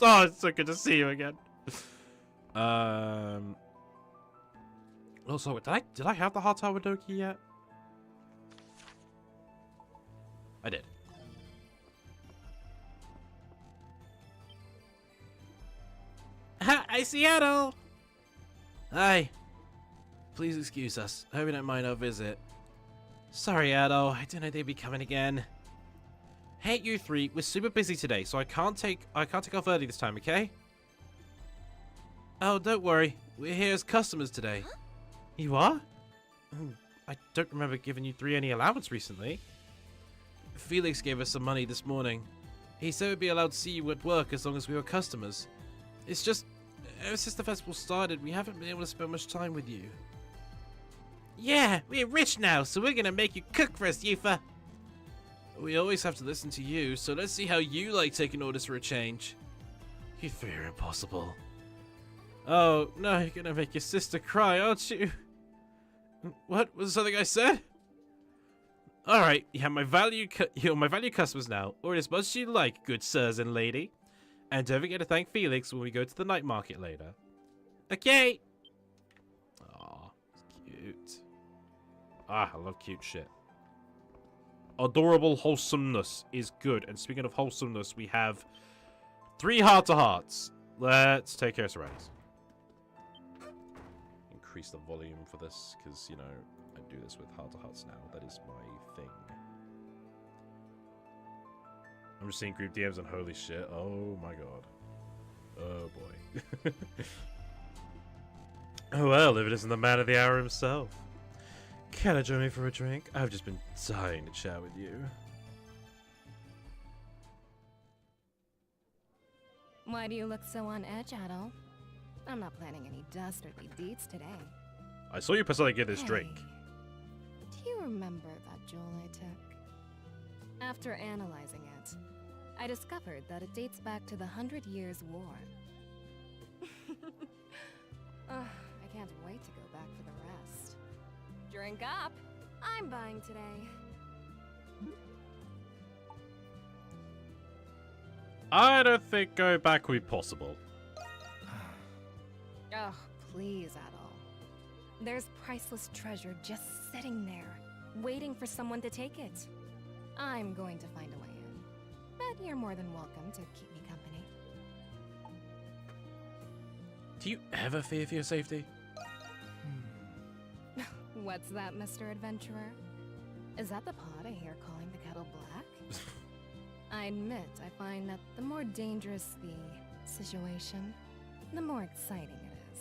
Oh, it's so good to see you again. Also, did I have the hot tower Doki yet? I did. Hi, Seattle! Hi. Please excuse us. I hope you don't mind our visit. Sorry, Addo. I didn't know they'd be coming again. Hey, you three. We're super busy today, so I can't take off early this time, okay? Oh, don't worry. We're here as customers today. Huh? You are? I don't remember giving you three any allowance recently. Felix gave us some money this morning. He said we'd be allowed to see you at work as long as we were customers. It's just, ever since the festival started, we haven't been able to spend much time with you. Yeah, we're rich now, so we're gonna make you cook for us, Yufa. We always have to listen to you, so let's see how you like taking orders for a change. You three are impossible. Oh, no, you're gonna make your sister cry, aren't you? What? Was there something I said? Alright, you're my value customers now. Order as much as you like, good sirs and lady. And don't forget to thank Felix when we go to the night market later. Okay! Aw, cute. Ah, I love cute shit. Adorable wholesomeness is good. And speaking of wholesomeness, we have 3 heart-to-hearts. Let's take care of Serenity. Increase the volume for this, because, you know, I do this with heart-to-hearts now. That is my thing. I'm just seeing group DMs and holy shit. Oh my god. Oh boy. Oh well, if it isn't the man of the hour himself. Can I join me for a drink? I've just been dying to chat with you. Why do you look so on edge, Adol? I'm not planning any dastardly deeds today. I saw you personally get this drink. Do you remember that jewel I took? After analyzing it, I discovered that it dates back to the 100 Years' War. I can't wait to go back for the rest. Drink up! I'm buying today. I don't think going back will be possible. Oh, please, Adol. There's priceless treasure just sitting there, waiting for someone to take it. I'm going to find a way in. But you're more than welcome to keep me company. Do you ever fear for your safety? What's that, Mr. Adventurer? Is that the pot I hear calling the kettle black? I admit, I find that the more dangerous the situation, the more exciting it is.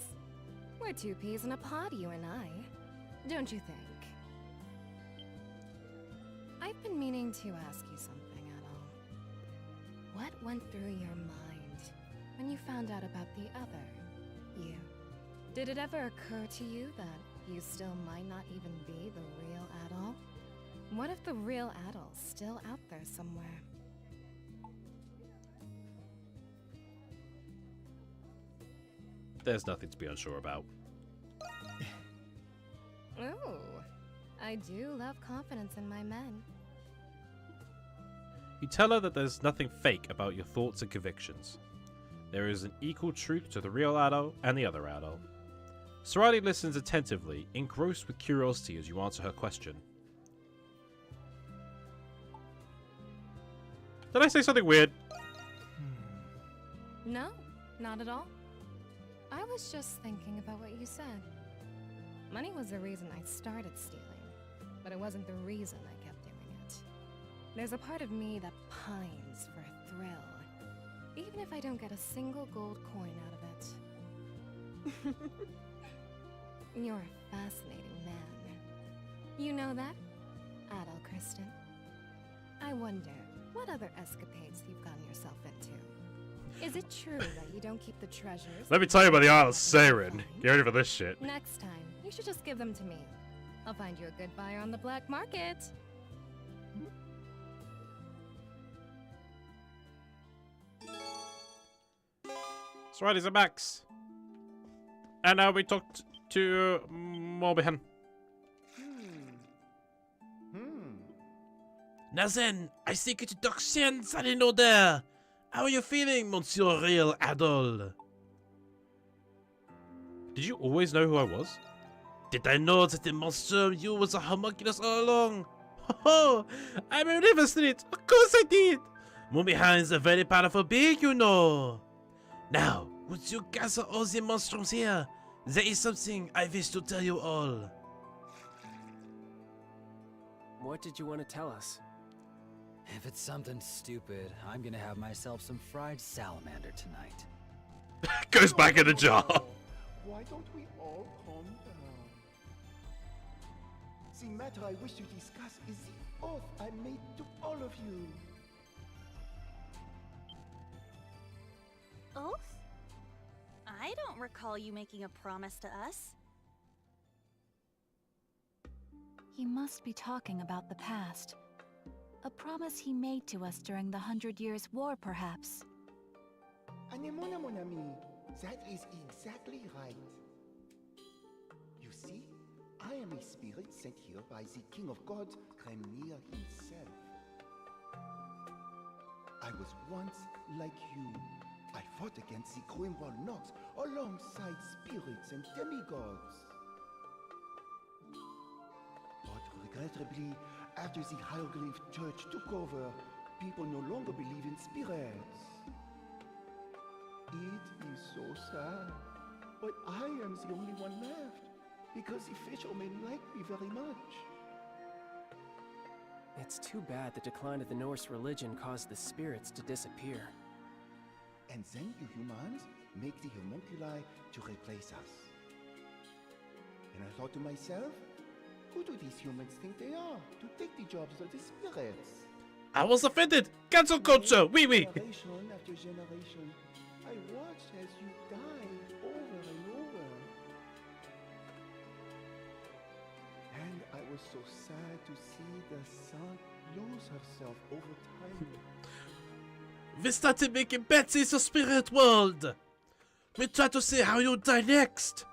We're 2 peas in a pod, you and I. Don't you think? I've been meaning to ask you something, Adol. What went through your mind when you found out about the other you? Did it ever occur to you that you still might not even be the real Adol? What if the real Adol's still out there somewhere? There's nothing to be unsure about. Ooh, I do love confidence in my men. You tell her that there's nothing fake about your thoughts and convictions. There is an equal truth to the real Adol and the other Adol. Sarati listens attentively, engrossed with curiosity as you answer her question. Did I say something weird? No, not at all. I was just thinking about what you said. Money was the reason I started stealing, but it wasn't the reason I kept doing it. There's a part of me that pines for a thrill, even if I don't get a single gold coin out of it. You're a fascinating man. You know that, Adol Kristen? I wonder, What other escapades you've gotten yourself into? Is it true that you don't keep the treasures? Let me tell you about the Isle of Siren. Get ready for this shit. Next time, you should just give them to me. I'll find you a good buyer on the black market. That's right, it's Max. And now we talked to Morbihan. Now then, I seek introductions and in order. How are you feeling, Monsieur Real Adol? Did you always know who I was? Did I know that in Monstrum you was a homunculus all along? Oh, I'm a it. Of course I did. Morbihan is a very powerful being, you know. Now, would you gather all the monstrums here? There is something I wish to tell you all. What did you want to tell us? If it's something stupid, I'm gonna have myself some fried salamander tonight. Goes back in the jar. Why don't we all calm down? The matter I wish to discuss is the oath I made to all of you. Oath? I don't recall you making a promise to us. He must be talking about the past. A promise he made to us during the 100 Years' War, perhaps. Anemona, mon ami. That is exactly right. You see, I am a spirit sent here by the King of Gods, Kremnir himself. I was once like you. I fought against the Grimwald Nox alongside spirits and demigods. But regrettably, after the Hieroglyph Church took over, people no longer believe in spirits. It is so sad, but I am the only one left, because the fishermen like me very much. It's too bad the decline of the Norse religion caused the spirits to disappear. And then you humans make the homunculi to replace us. And I thought to myself, who do these humans think they are to take the jobs of the spirits? I was offended. Cancel culture. Oui, oui. Generation after generation, I watched as you died over and over. And I was so sad to see the sun lose herself over time. We started making bets in the spirit world. We tried to see how you die next,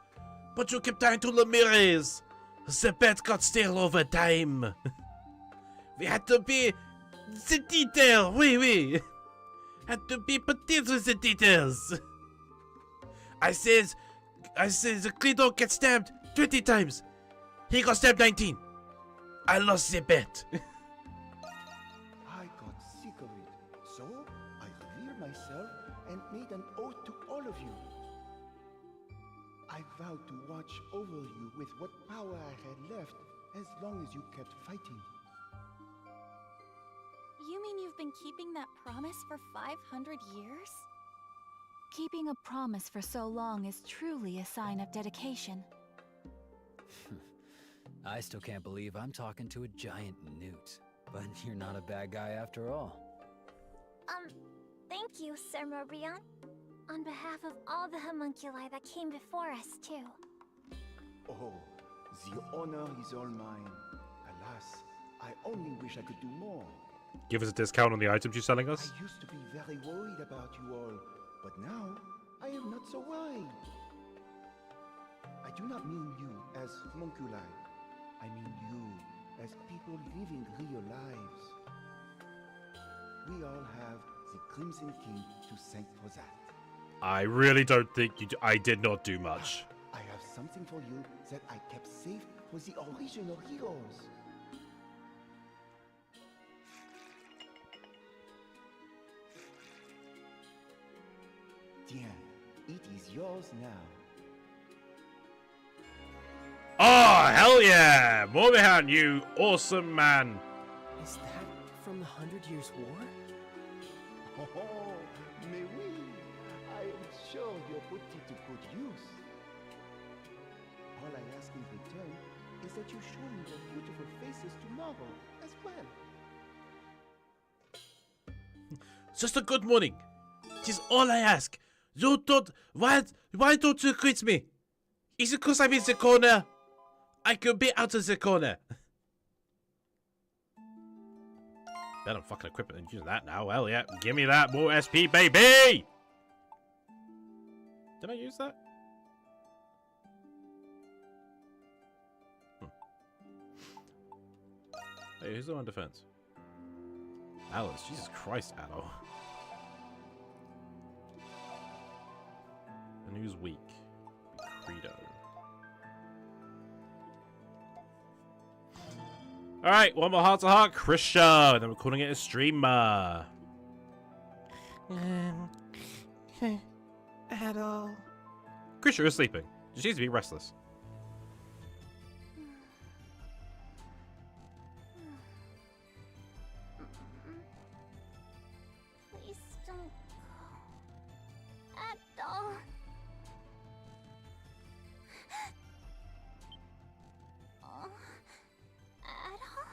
but you kept dying to Ramirez. The bet got stale over time. We had to be the detail, oui. Had to be petite with the details. I says the Clido gets stabbed 20 times. He got stabbed 19. I lost the bet. I got sick of it, so I revealed myself and made an oath to all of you. I vowed to watch over you with what power I had left as long as you kept fighting. You mean you've been keeping that promise for 500 years? Keeping a promise for so long is truly a sign of dedication. I still can't believe I'm talking to a giant newt. But you're not a bad guy after all. Thank you, Sir Morbihan. On behalf of all the homunculi that came before us, too. Oh, the honor is all mine. Alas, I only wish I could do more. Give us a discount on the items you're selling us. I used to be very worried about you all, but now I am not so worried. I do not mean you as homunculi. I mean you as people living real lives. We all have the Crimson King to thank for that. I really don't think I did not do much. I have something for you that I kept safe for the original heroes. Tiens, it is yours now. Oh, hell yeah! Morbihan, you awesome man. Is that from the 100 Years' War? Oh, mais oui. I am sure you'll put it to good use. All I ask in return is that you show me your beautiful faces tomorrow as well. Just a good morning. It is all I ask. You don't... Why don't you quit me? Is it because I'm in the corner? I could be out of the corner. Bet I'm fucking equip it and use that now. Well, yeah. Give me that. More SP, baby! Did I use that? Hey, who's on defense? Alice. Jesus Christ, Addo. And who's weak? Credo. Alright, one more heart to heart. Krisha. And then we're calling it a streamer. At all. Krisha is sleeping. She seems to be restless. Please don't go. At all. Oh. At all?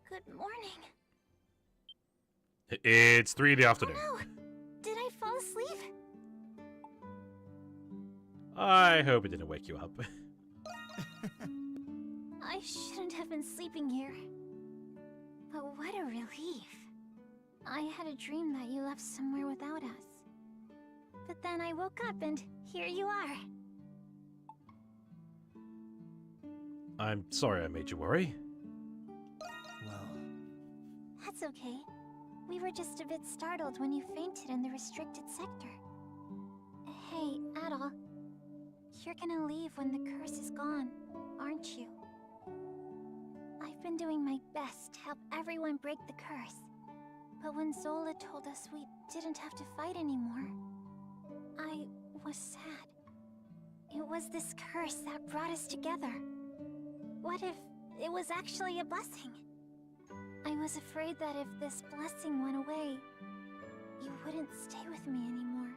Good morning. It's 3 in the afternoon. Oh, no. Did I fall asleep? I hope it didn't wake you up. I shouldn't have been sleeping here. But what a relief. I had a dream that you left somewhere without us. But then I woke up and here you are. I'm sorry I made you worry. Well, That's okay. We were just a bit startled when you fainted in the restricted sector. Hey, Adol. You're gonna leave when the curse is gone, aren't you? I've been doing my best to help everyone break the curse. But when Zola told us we didn't have to fight anymore, I was sad. It was this curse that brought us together. What if it was actually a blessing? I was afraid that if this blessing went away, you wouldn't stay with me anymore.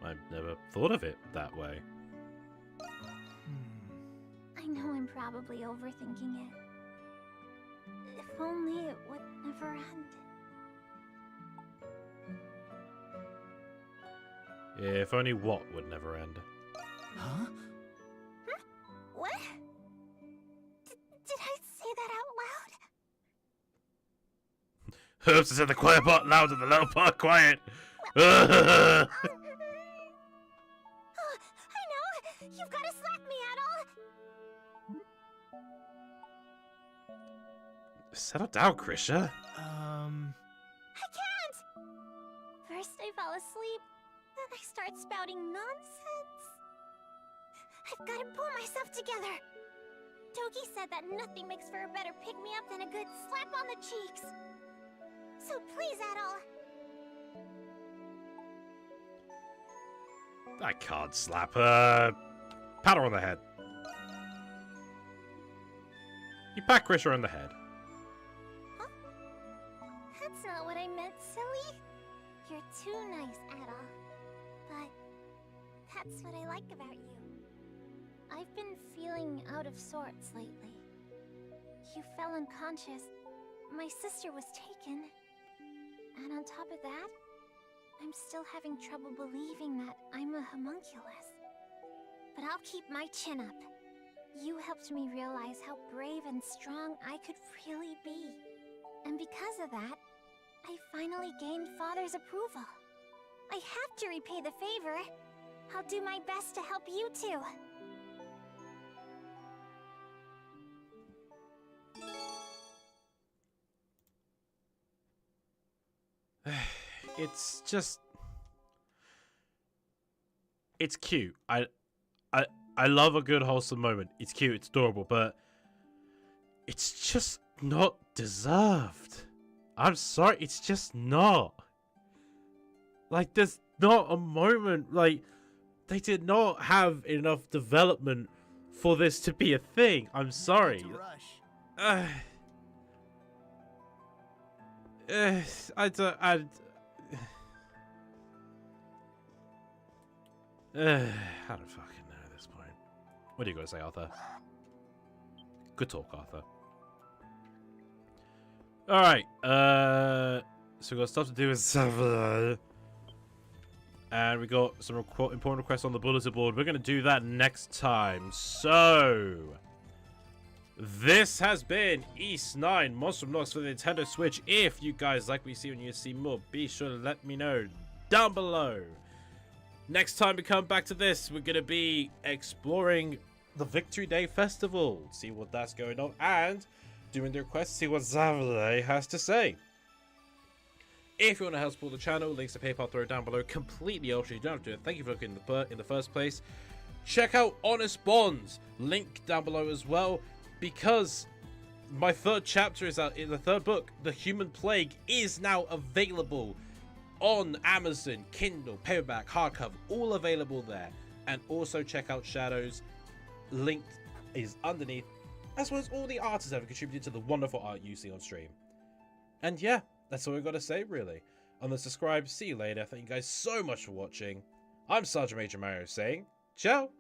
I've never thought of it that way. I know I'm probably overthinking it. If only it would never end. If only what would never end. huh? What? Did I say that out loud? Oops, I said the quiet part loud and the loud part quiet. Oh, I know! You've got to slap me, Adol! Settle down, Krisha. I can't! First I fall asleep, then I start spouting nonsense. I've got to pull myself together. Togi said that nothing makes for a better pick-me-up than a good slap on the cheeks. So please, Adol. I can't slap her. Pat her on the head. You pat Krisha on the head. Huh? That's not what I meant, silly. You're too nice, Adol. But that's what I like about you. I've been feeling out of sorts lately. You fell unconscious. My sister was taken. And on top of that, I'm still having trouble believing that I'm a homunculus. But I'll keep my chin up. You helped me realize how brave and strong I could really be. And because of that, I finally gained Father's approval. I have to repay the favor. I'll do my best to help you too. It's just... It's cute. I love a good wholesome moment. It's cute, it's adorable, but it's just not deserved. I'm sorry, it's just not. Like, there's not a moment, like, they did not have enough development for this to be a thing. I'm sorry. I don't fucking know at this point. What are you going to say, Arthur? Good talk, Arthur. Alright, so we got stuff to do with Sapphire. And we got some important requests on the bulletin board. We're going to do that next time. So, this has been East 9 Monstrum Nox for the Nintendo Switch. If you guys like what you see and you see more, be sure to let me know down below. Next time we come back to this, we're going to be exploring the Victory Day Festival. See what that's going on. And doing the requests, see what Sapphire has to say. If you want to help support the channel, links to PayPal throw down below. Completely optional. You don't have to do it. Thank you for looking in the first place. Check out Honest Bonds. Link down below as well. Because my third chapter is out in the third book. The Human Plague is now available on Amazon, Kindle, paperback, hardcover. All available there. And also check out Shadows. Linked is underneath. As well as all the artists that have contributed to the wonderful art you see on stream. And yeah. That's all we've got to say, really. On the subscribe, see you later. Thank you guys so much for watching. I'm Sergeant Major Mario saying, ciao!